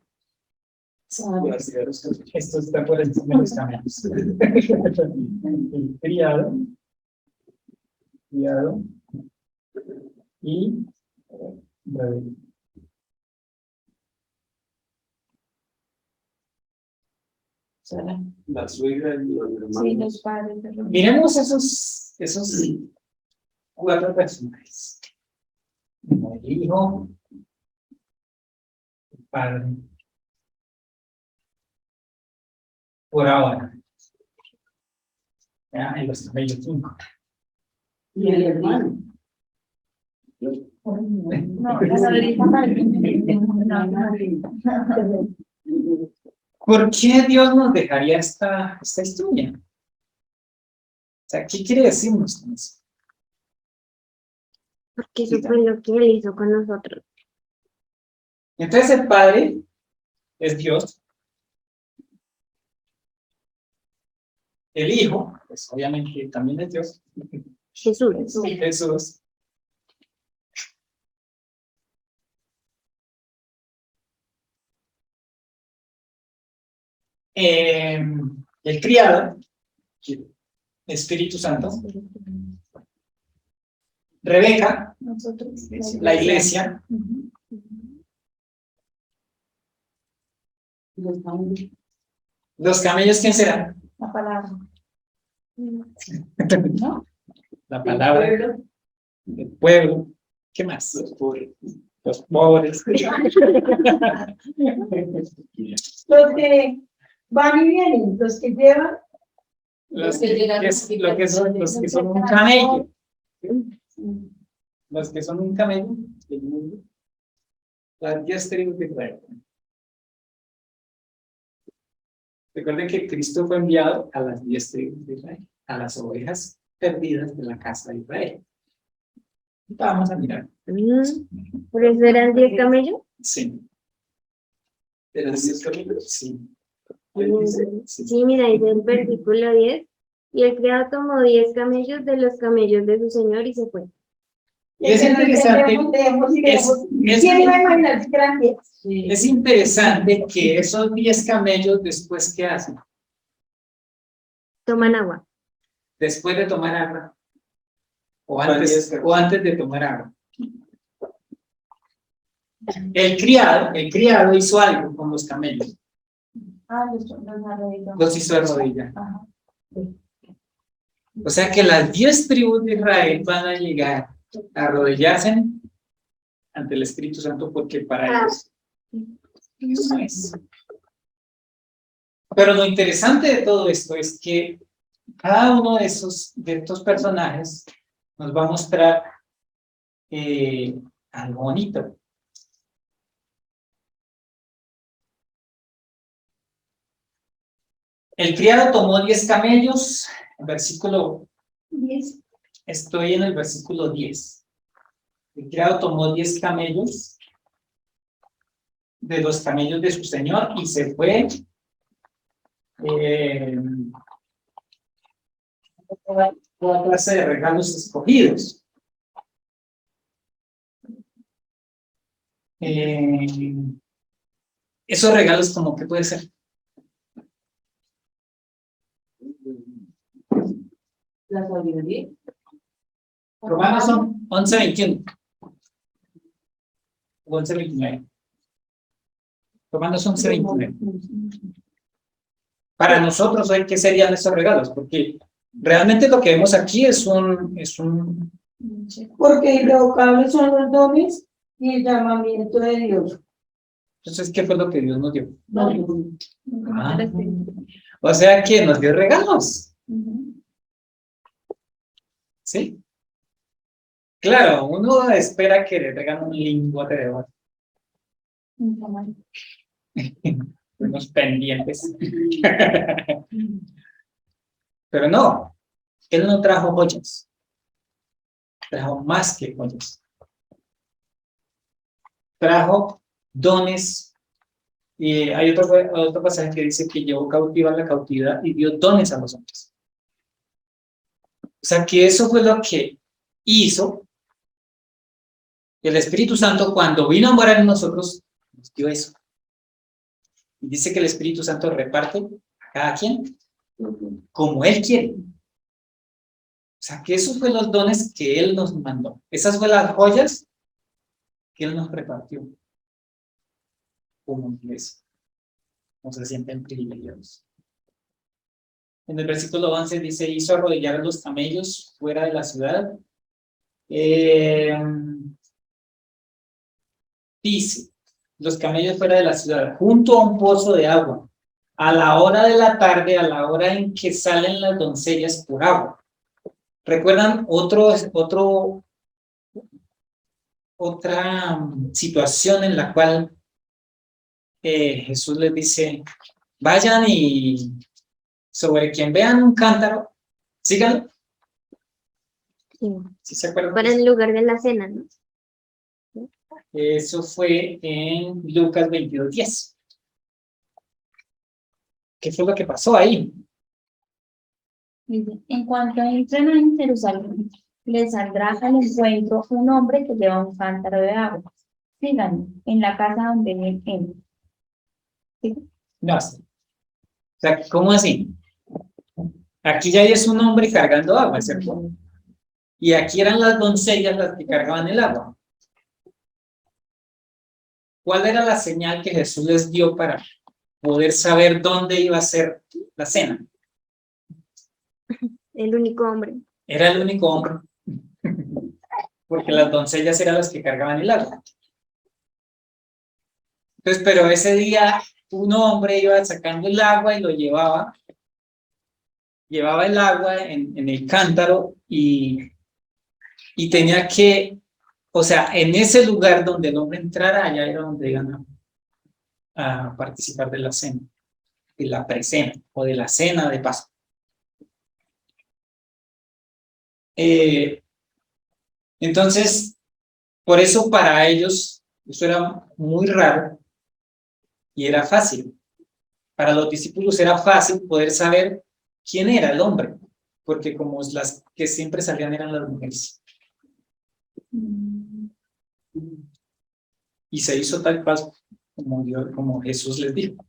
esto está por encima de los camellos. El criado y Rebeca. La suegra y los hermanos. Sí, los padres de Rebeca. Miremos esos 4 personajes. El hijo, el padre. Por ahora. Ya, en los camellos 5. Y el hermano. No, la nodriza parece. ¿Por qué Dios nos dejaría esta historia? O sea, ¿qué quiere decirnos con eso? porque eso fue lo que él hizo con nosotros. Entonces el Padre es Dios. El Hijo, pues obviamente también es Dios. Jesús. Jesús. El criado, Espíritu Santo. Rebeca, Nosotros. la iglesia. Los camellos, ¿quién será? La palabra. ¿No? La palabra. El pueblo. ¿Qué más? Los pobres. Los pobres. Los que van y vienen, los que llevan. Los que son un camello. Los que son un camello del mundo. Las 10 tribus de Israel. Recuerden que Cristo fue enviado a las 10 tribus de Israel, a las ovejas perdidas de la casa de Israel. Vamos a mirar. ¿Por eso eran 10 camellos? Sí. ¿Eran 10 camellos? Sí. Sí, mira, dice el versículo 10. Y el criado tomó 10 camellos de los camellos de su señor y se fue. Y es interesante. ¿Quién iba a imaginar que eran 10? Es interesante que esos 10 camellos después, ¿qué hacen? Toman agua. Después de tomar agua. O antes de tomar agua. El criado hizo algo con los camellos. Los hizo de rodilla. O sea que las 10 tribus de Israel van a llegar a arrodillarse ante el Espíritu Santo porque para ellos eso es. Pero lo interesante de todo esto es que cada uno de estos personajes nos va a mostrar algo bonito. El criado tomó 10 camellos, versículo 10. Estoy en el versículo 10. El criado tomó 10 camellos de los camellos de su señor y se fue toda clase de regalos escogidos. Esos regalos, como que puede ser. La sabiduría. Romanos son 11:21. 11:29. Romanos 11:29. Para nosotros, ¿qué serían esos regalos? Porque realmente lo que vemos aquí es un Porque irrevocables son los dones y el llamamiento de Dios. Entonces, ¿qué fue lo que Dios nos dio? No, O sea, que nos dio regalos. ¿Sí? Claro, uno espera que le regalen un lingote de oro. Unos pendientes. Pero no, él no trajo joyas. Trajo más que joyas. Trajo dones. Y hay otro pasaje que dice que llevó cautiva la cautividad y dio dones a los hombres. O sea, que eso fue lo que hizo el Espíritu Santo cuando vino a morar en nosotros, nos dio eso. Y dice que el Espíritu Santo reparte a cada quien como Él quiere. O sea, que esos fueron los dones que Él nos mandó. Esas fueron las joyas que Él nos repartió como iglesia. No se sienten privilegiados. En el versículo 11 dice, hizo arrodillar a los camellos fuera de la ciudad. Dice, los camellos fuera de la ciudad, junto a un pozo de agua, a la hora de la tarde, a la hora en que salen las doncellas por agua. ¿Recuerdan otra situación en la cual Jesús les dice, vayan y sobre quien vean un cántaro, síganlo? ¿Sí se acuerdan? Para el lugar de la cena, ¿no? Eso fue en Lucas 22:10. ¿Qué fue lo que pasó ahí? En cuanto entren en Jerusalén, les saldrá al encuentro un hombre que lleva un cántaro de agua. Síganlo en la casa donde él entre. ¿Sí? No, o sea, ¿cómo así? Aquí ya es un hombre cargando agua, ¿cierto? Y aquí eran las doncellas las que cargaban el agua. ¿Cuál era la señal que Jesús les dio para poder saber dónde iba a ser la cena? El único hombre. Era el único hombre. Porque las doncellas eran las que cargaban el agua. Entonces, pero ese día un hombre iba sacando el agua y lo llevaba el agua en el cántaro y tenía que, o sea, en ese lugar donde el hombre entrara, allá era donde iban a participar de la cena, de la precena o de la cena de Pascua. Entonces, por eso para ellos, eso era muy raro y era fácil. Para los discípulos era fácil poder saber quién era el hombre, porque como las que siempre salían eran las mujeres. Y se hizo tal cual como Jesús les dijo.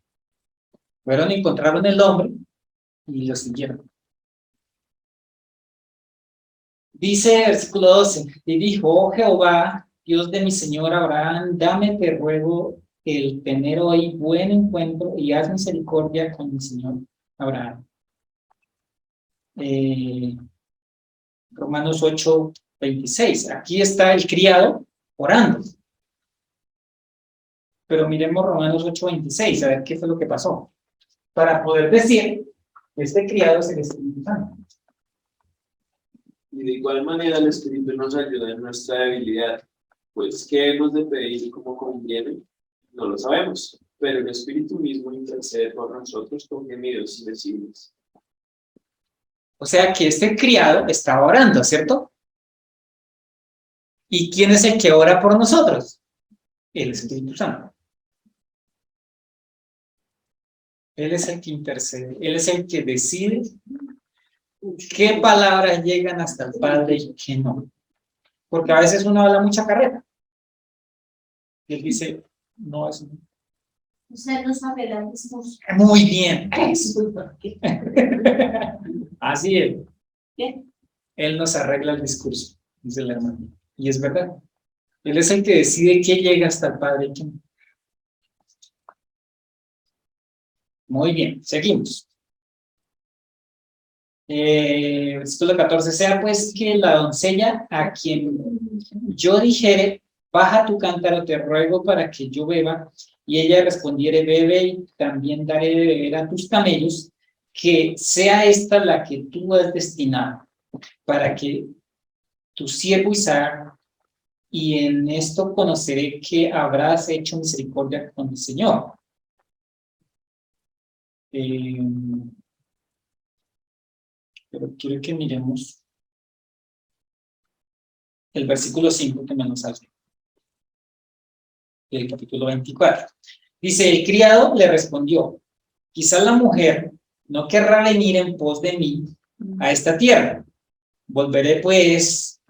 Fueron y encontraron el hombre y lo siguieron. Dice versículo 12, y dijo, oh Jehová, Dios de mi señor Abraham, dame, te ruego, el tener hoy buen encuentro y haz misericordia con mi señor Abraham. Romanos 8:26. Aquí está el criado orando. Pero miremos Romanos 8:26, a ver qué fue lo que pasó. Para poder decir que este criado es el Espíritu Santo. Y de igual manera el Espíritu nos ayuda en nuestra debilidad, pues ¿qué hemos de pedir y cómo conviene? No lo sabemos, pero el Espíritu mismo intercede por nosotros con gemidos indecibles. O sea que este criado estaba orando, ¿cierto? ¿Y quién es el que ora por nosotros? El Espíritu Santo. Él es el que intercede, Él es el que decide qué palabras llegan hasta el Padre y qué no. Porque a veces uno habla mucha carrera. Y Él dice, no, eso no. Usted nos arregla el discurso. Muy bien. Así es. ¿Qué? Él nos arregla el discurso, dice el hermano. Y es verdad. Él es el que decide qué llega hasta el Padre y qué no. Muy bien, seguimos. Versículo 14. Sea pues que la doncella a quien yo dijere, baja tu cántaro, te ruego para que yo beba, y ella respondiere, bebe, y también daré de beber a tus camellos, que sea esta la que tú has destinado, para que tu siervo Isaac, y en esto conoceré que habrás hecho misericordia con el Señor. Pero quiero que miremos el versículo 5 que me lo salve, del capítulo 24. Dice, el criado le respondió, quizá la mujer no querrá venir en pos de mí a esta tierra. Volveré pues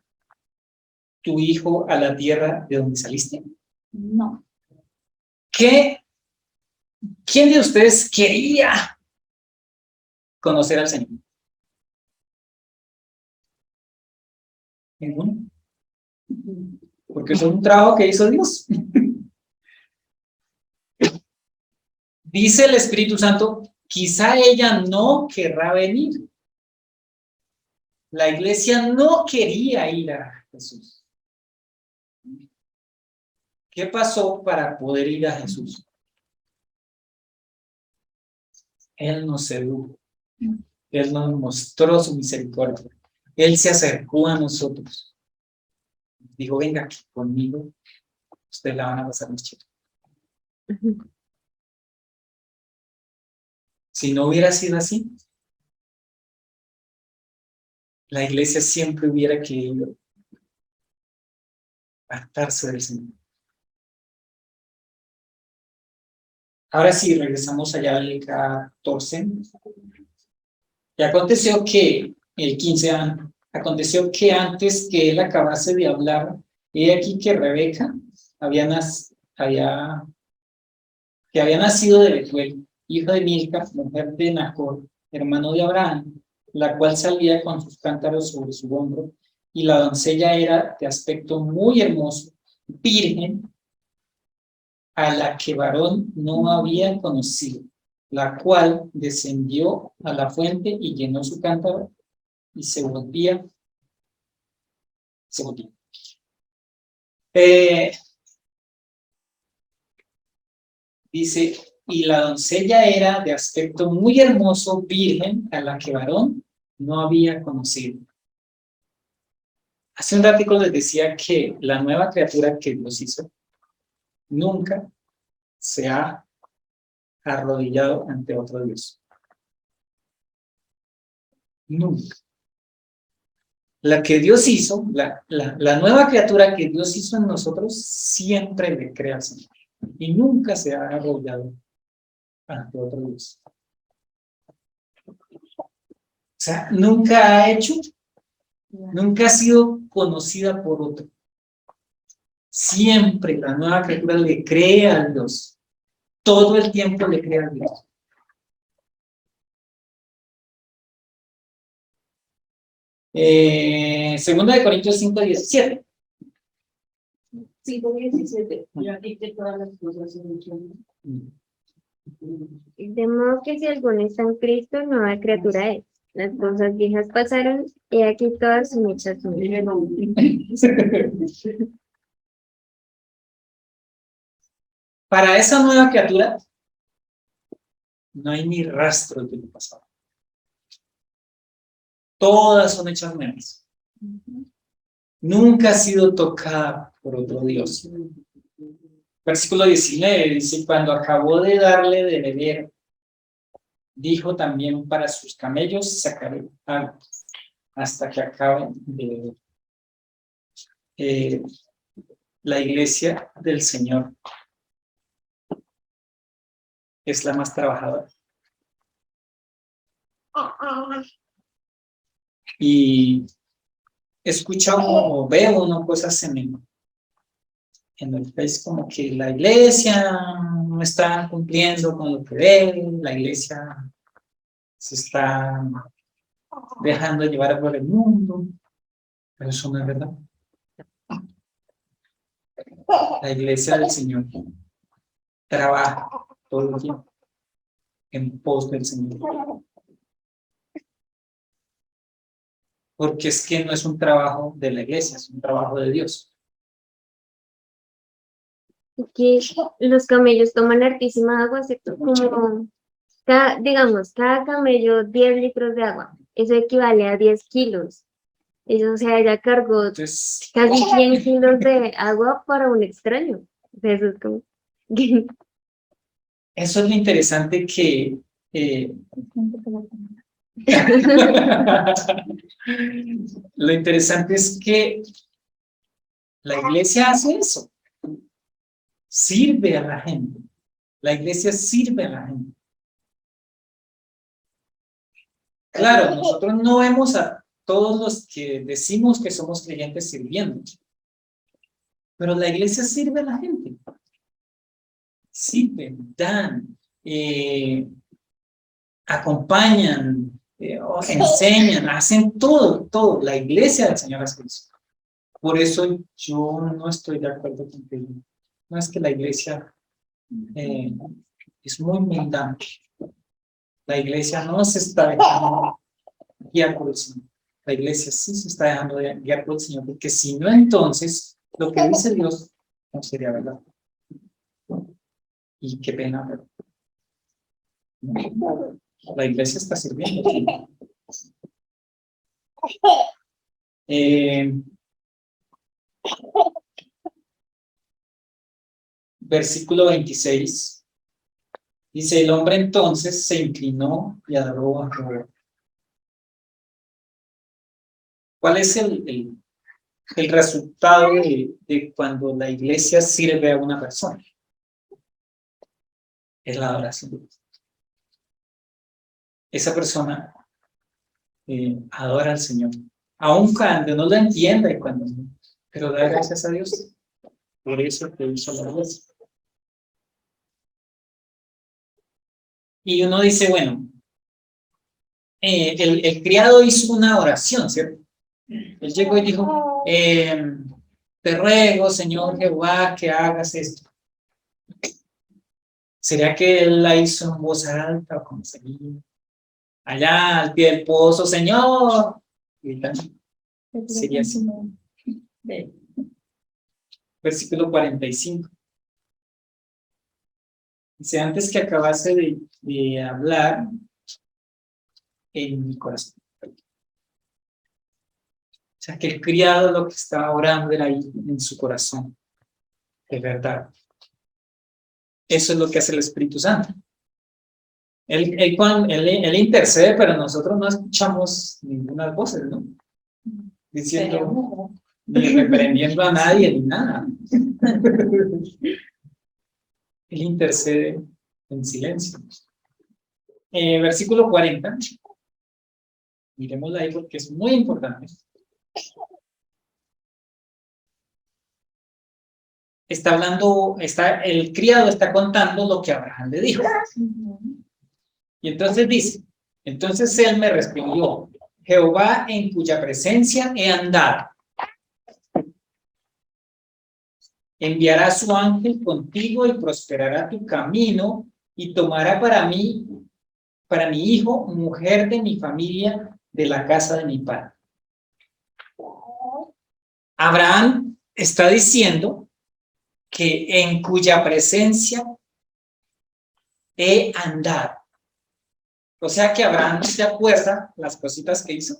tu hijo a la tierra de donde saliste. No. ¿Quién de ustedes quería conocer al Señor? ¿Ninguno? Porque es un trabajo que hizo Dios. Dice el Espíritu Santo, quizá ella no querrá venir. La iglesia no quería ir a Jesús. ¿Qué pasó para poder ir a Jesús? Él nos sedujo. Él nos mostró su misericordia. Él se acercó a nosotros. Dijo, venga aquí conmigo. Ustedes la van a pasar más chido. Si no hubiera sido así, la iglesia siempre hubiera querido apartarse del Señor. Ahora sí, regresamos allá al 14. Y aconteció que, el 15, aconteció que antes que él acabase de hablar, he aquí que Rebeca había nacido de Betuel, hijo de Milca, mujer de Nacor, hermano de Abraham, la cual salía con sus cántaros sobre su hombro, y la doncella era de aspecto muy hermoso, virgen, a la que varón no había conocido, la cual descendió a la fuente y llenó su cántaro y se volvía. Dice, y la doncella era de aspecto muy hermoso, virgen, a la que varón no había conocido. Hace un ratito les decía que la nueva criatura que Dios hizo nunca se ha arrodillado ante otro Dios. Nunca. La que Dios hizo, la nueva criatura que Dios hizo en nosotros, siempre le cree al Señor. Y nunca se ha arrodillado ante otro Dios. O sea, nunca ha hecho, nunca ha sido conocida por otro. Siempre la nueva criatura le cree a Dios. Todo el tiempo le cree a Dios. Segunda de Corintios 5:17. 5:17. Yo aquí que todas las cosas se mencionan. De modo que si alguno está en Cristo, nueva criatura es. Las cosas viejas pasaron y aquí todas son hechas nuevas. Para esa nueva criatura no hay ni rastro de lo pasado. Todas son hechas nuevas. Nunca ha sido tocada por otro Dios. Versículo 19 dice, cuando acabó de darle de beber, dijo también para sus camellos, sacaré agua hasta que acaben de beber. la iglesia del Señor es la más trabajadora. Y escucha uno o ve uno cosas en el Face como que la iglesia no está cumpliendo con lo que debe, la iglesia se está dejando llevar por el mundo, pero eso no es verdad. La iglesia del Señor trabaja todo el tiempo en pos del Señor. Porque es que no es un trabajo de la iglesia, es un trabajo de Dios. Que los camellos toman hartísima agua, ¿cierto? Como, digamos, cada camello 10 litros de agua. Eso equivale a 10 kilos. Eso, o sea, ella cargó Entonces, casi 100 kilos de agua para un extraño. O sea, eso es como... eso es lo interesante que lo interesante es que la iglesia hace eso. Sirve a la gente. La iglesia sirve a la gente. Claro, nosotros no vemos a todos los que decimos que somos creyentes sirviendo. Pero la iglesia sirve a la gente. Sirven, dan, acompañan, enseñan, hacen todo. La iglesia del Señor hace eso. Por eso yo no estoy de acuerdo con que no es que la iglesia es muy humildante. La iglesia no se está dejando guiar por el Señor. La iglesia sí se está dejando guiar por el Señor, porque si no, entonces lo que dice Dios no sería verdad. Y qué pena, pero la iglesia está sirviendo. Versículo 26. Dice, el hombre entonces se inclinó y adoró a Jehová. ¿Cuál es el resultado de cuando la iglesia sirve a una persona? Es la adoración. Esa persona adora al Señor, aun cuando no lo entienda y cuando no, pero da gracias a Dios por eso que hizo la iglesia. Y uno dice, bueno, el criado hizo una oración, ¿cierto? Él llegó y dijo, te ruego, Señor Jehová, que hagas esto. ¿Será que él la hizo en voz alta o como seguía? Allá al pie del pozo, Señor. Sería así. Versículo 45. Dice, antes que acabase de hablar en mi corazón. O sea, que el criado lo que estaba orando era ahí en su corazón. De verdad. Eso es lo que hace el Espíritu Santo. Él intercede, pero nosotros no escuchamos ninguna voz, ¿no? Diciendo, ni reprendiendo a nadie, ni nada. Él intercede en silencio. Versículo 40. Miremosla ahí porque es muy importante. Está hablando, el criado está contando lo que Abraham le dijo. Y entonces dice, entonces él me respondió, Jehová en cuya presencia he andado, enviará su ángel contigo y prosperará tu camino y tomará para mi hijo, mujer de mi familia, de la casa de mi padre. Abraham está diciendo que en cuya presencia he andado. O sea que Abraham no se acuerda las cositas que hizo.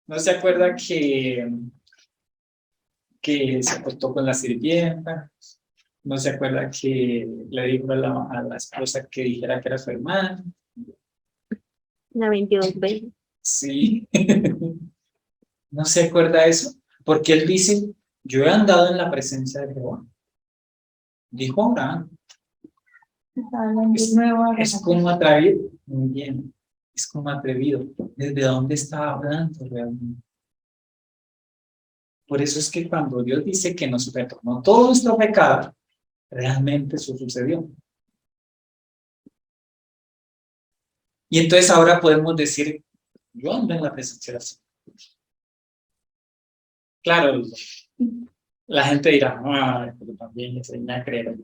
No se acuerda que se acostó con la sirvienta. No se acuerda que le dijo a la esposa que dijera que era su hermana. La 22 veces. Sí. ¿No se acuerda eso? Porque él dice, yo he andado en la presencia de Jehová. Dijo Abraham. Es como atrevido. Muy bien. Es como atrevido. ¿Desde dónde está hablando realmente? Por eso es que cuando Dios dice que nos perdonó todo nuestro pecado, realmente eso sucedió. Y entonces ahora podemos decir, yo ando en la presencia del Señor. Claro, la gente dirá, pero también enseña a creer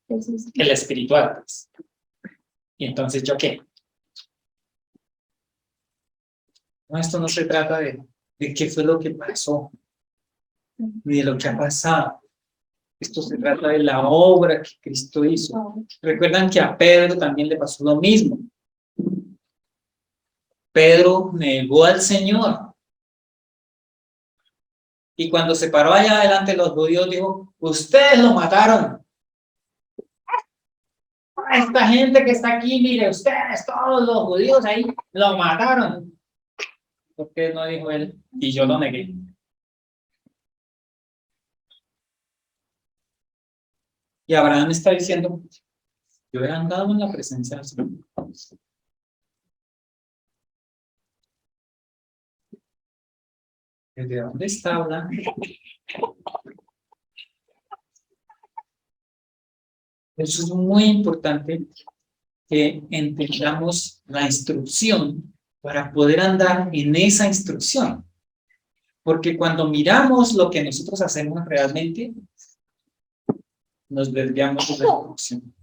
el espiritual. Pues. Y entonces, ¿yo qué? No, esto no se trata de qué fue lo que pasó, ni de lo que ha pasado. Esto se trata de la obra que Cristo hizo. Recuerdan que a Pedro también le pasó lo mismo. Pedro negó al Señor. Y cuando se paró allá delante de los judíos, dijo, ustedes lo mataron. Esta gente que está aquí, mire, ustedes, todos los judíos ahí, lo mataron. ¿Por qué no dijo él? Y yo lo negué. Y Abraham está diciendo, yo he andado en la presencia del Señor. ¿Desde dónde está hablando? Eso es muy importante que entendamos la instrucción para poder andar en esa instrucción. Porque cuando miramos lo que nosotros hacemos realmente, nos desviamos de la instrucción.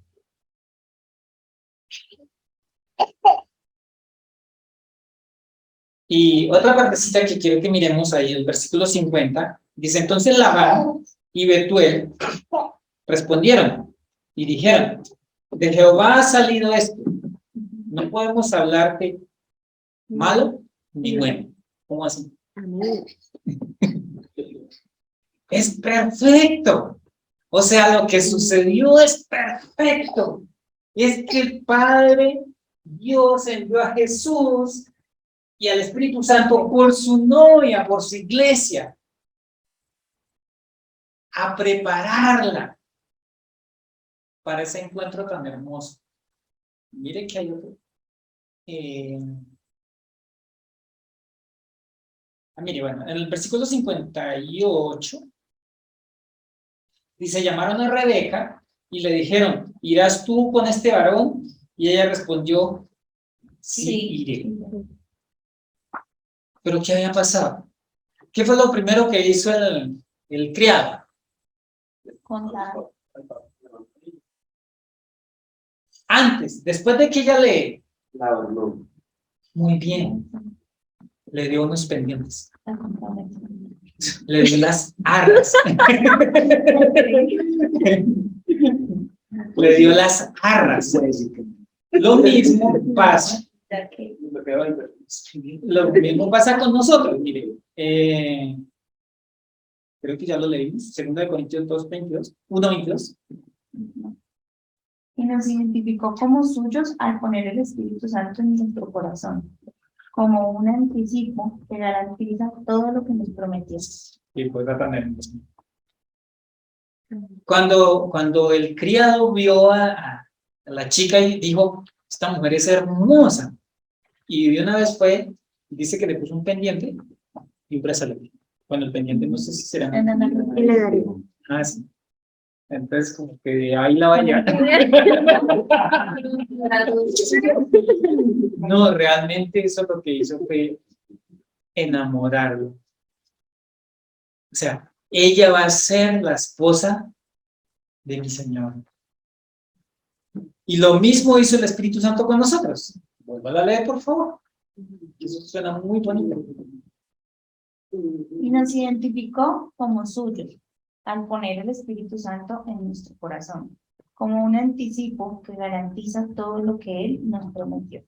Y otra partecita que quiero que miremos ahí, el versículo 50, dice, entonces Labán y Betuel respondieron y dijeron, de Jehová ha salido esto, no podemos hablarte malo ni bueno. ¿Cómo así? Es perfecto. O sea, lo que sucedió es perfecto. Es que el Padre, Dios envió a Jesús y al Espíritu Santo por su novia, por su iglesia, a prepararla para ese encuentro tan hermoso. Mire que hay otro. Mire, bueno, en el versículo 58 dice, llamaron a Rebeca y le dijeron, ¿irás tú con este varón? Y ella respondió, sí, iré. ¿Pero qué había pasado? ¿Qué fue lo primero que hizo el criado? Contar. Antes, después de que ella le... Muy bien. Le dio unos pendientes. Le dio las arras. Le dio las arras. Lo mismo pasa. Lo mismo pasa con nosotros. Mire, creo que ya lo leímos. 2 Corintios 2:22. 1:22. Y nos identificó como suyos al poner el Espíritu Santo en nuestro corazón, como un anticipo que garantiza todo lo que nos prometió. Y pues también. Cuando el criado vio a la chica y dijo, esta mujer es hermosa, y de una vez fue, dice que le puso un pendiente y un brazalete. Bueno, el pendiente no sé si será. Ah, sí. Entonces, como que ahí la vaya. No, realmente eso lo que hizo fue enamorarlo. O sea, ella va a ser la esposa de mi Señor. Y lo mismo hizo el Espíritu Santo con nosotros. Vuelva a leer, por favor. Eso suena muy bonito. Y nos identificó como suyos al poner el Espíritu Santo en nuestro corazón, como un anticipo que garantiza todo lo que Él nos prometió.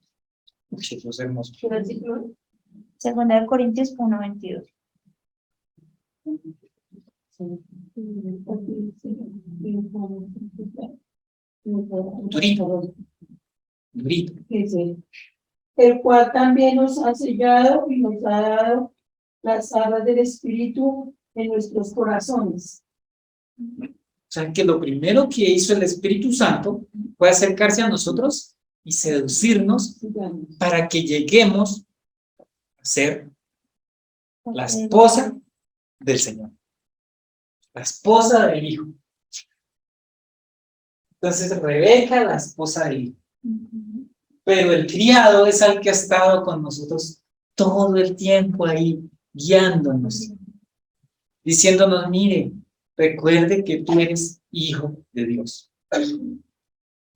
Eso es hermoso. ¿Qué versículo? 2 Corintios 1:22. Durito. Durito. El cual también nos ha sellado y nos ha dado las arras del Espíritu en nuestros corazones. O sea, que lo primero que hizo el Espíritu Santo fue acercarse a nosotros y seducirnos para que lleguemos a ser la esposa del Señor, la esposa del Hijo. Entonces, Rebeca, la esposa del Hijo. Pero el criado es el que ha estado con nosotros todo el tiempo ahí, guiándonos, diciéndonos, mire, recuerde que tú eres hijo de Dios.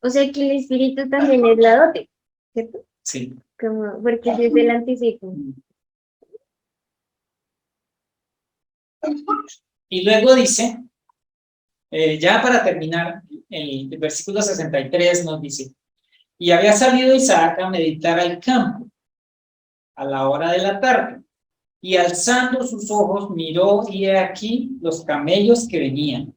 O sea que el espíritu también es la dote, ¿cierto? Sí. Como, porque es el anticipo. Y luego dice, ya para terminar, el versículo 63 nos dice, y había salido Isaac a meditar al campo a la hora de la tarde, y alzando sus ojos miró, y he aquí los camellos que venían.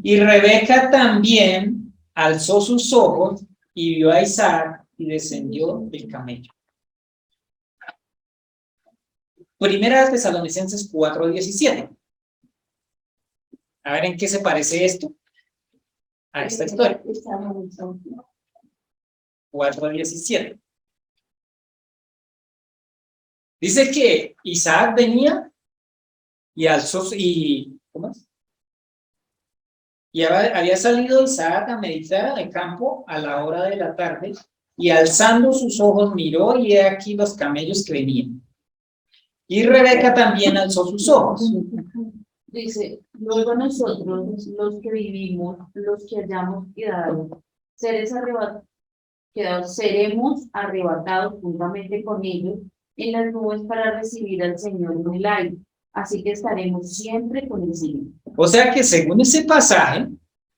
Y Rebeca también alzó sus ojos y vio a Isaac y descendió del camello. Primera de Tesalonicenses 4:17. A ver en qué se parece esto a esta historia. 4:17. Dice que Isaac venía y alzó ¿cómo es? Y había salido Isaac a meditar en el campo a la hora de la tarde, y alzando sus ojos miró, y he aquí los camellos que venían. Y Rebeca también alzó sus ojos. Dice, luego nosotros, los que vivimos, los que hayamos quedado, seremos arrebatados juntamente con ellos en las nubes para recibir al Señor en el aire. Así que estaremos siempre con el Señor. O sea que según ese pasaje,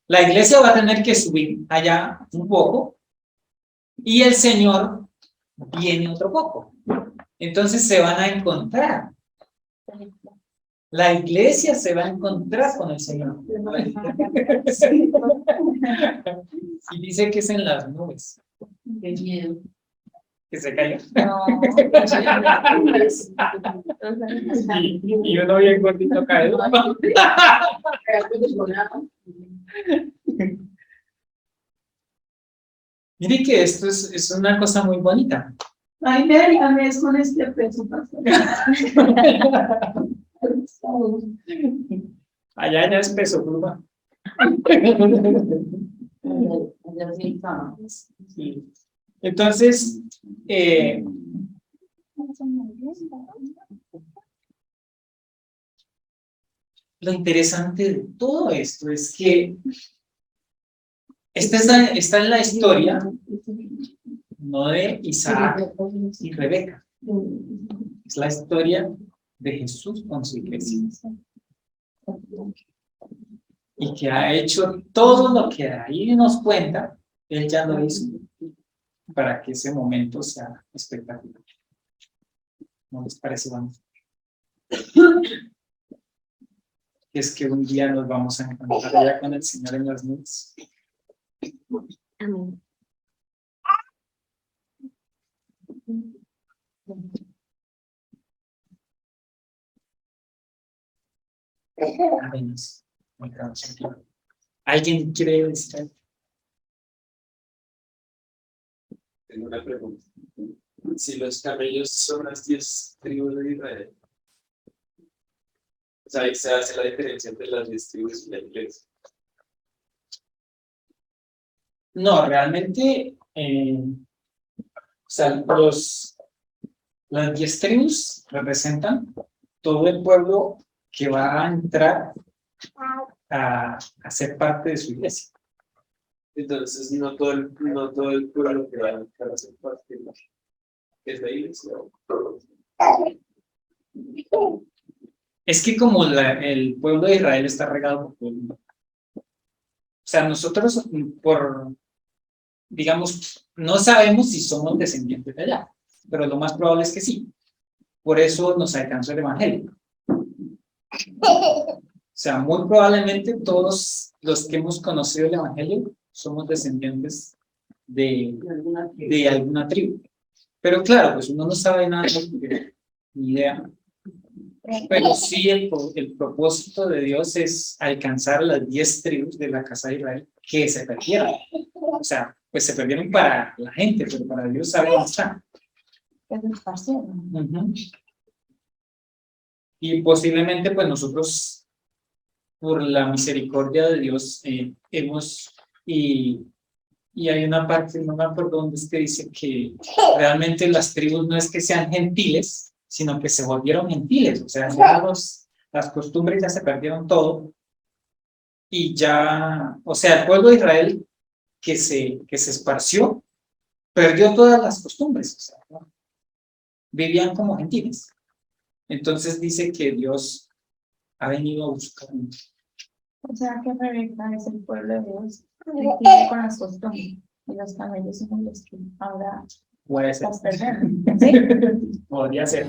la iglesia va a tener que subir allá un poco y el Señor viene otro poco. Entonces se van a encontrar. La iglesia se va a encontrar con el Señor. Y dice que es en las nubes. Qué miedo. Que se caiga. No. Y uno bien gordito caído. Mire que esto es una cosa muy bonita. Ay, déjame es con este peso. Allá ya es peso pluma. Sí. Entonces, lo interesante de todo esto es que está en la historia, no de Isaac y Rebeca, es la historia de Jesús con su iglesia. Y que ha hecho todo lo que ahí nos cuenta, él ya lo hizo para que ese momento sea espectacular. ¿No les parece bonito? Es que un día nos vamos a encontrar allá con el Señor en las nubes. Amén. Amén. ¿Alguien quiere decir algo? Tengo una pregunta. Si los camellos son las 10 tribus de Israel, o sea, ahí se hace la diferencia entre las 10 tribus y la iglesia. No, realmente, o sea, las 10 tribus representan todo el pueblo que va a entrar a ser parte de su iglesia. Entonces, no todo el pueblo que va a entrar a ser parte es la iglesia. Es que como el pueblo de Israel está regado por todo el mundo. O sea, nosotros, digamos, no sabemos si somos descendientes de allá, pero lo más probable es que sí. Por eso nos alcanzó el evangelio. O sea, muy probablemente todos los que hemos conocido el evangelio somos descendientes de alguna tribu. Pero claro, pues uno no sabe nada, ni idea. Pero sí, el propósito de Dios es alcanzar las 10 tribus de la casa de Israel que se perdieron. O sea, pues se perdieron para la gente, pero para Dios sabe dónde están. Ujú. Y posiblemente, pues nosotros, por la misericordia de Dios, y hay una parte, no me acuerdo dónde es que dice que realmente las tribus no es que sean gentiles, sino que se volvieron gentiles, o sea, ya las costumbres ya se perdieron todo, y ya, o sea, el pueblo de Israel que se esparció, perdió todas las costumbres, o sea, ¿no? Vivían como gentiles. Entonces dice que Dios ha venido a buscar. O sea, que Rebeca es el pueblo de Dios, que vive con las costumbres, y los camellos son los que ahora Puede ser. las personas. ¿Sí? Podría ser.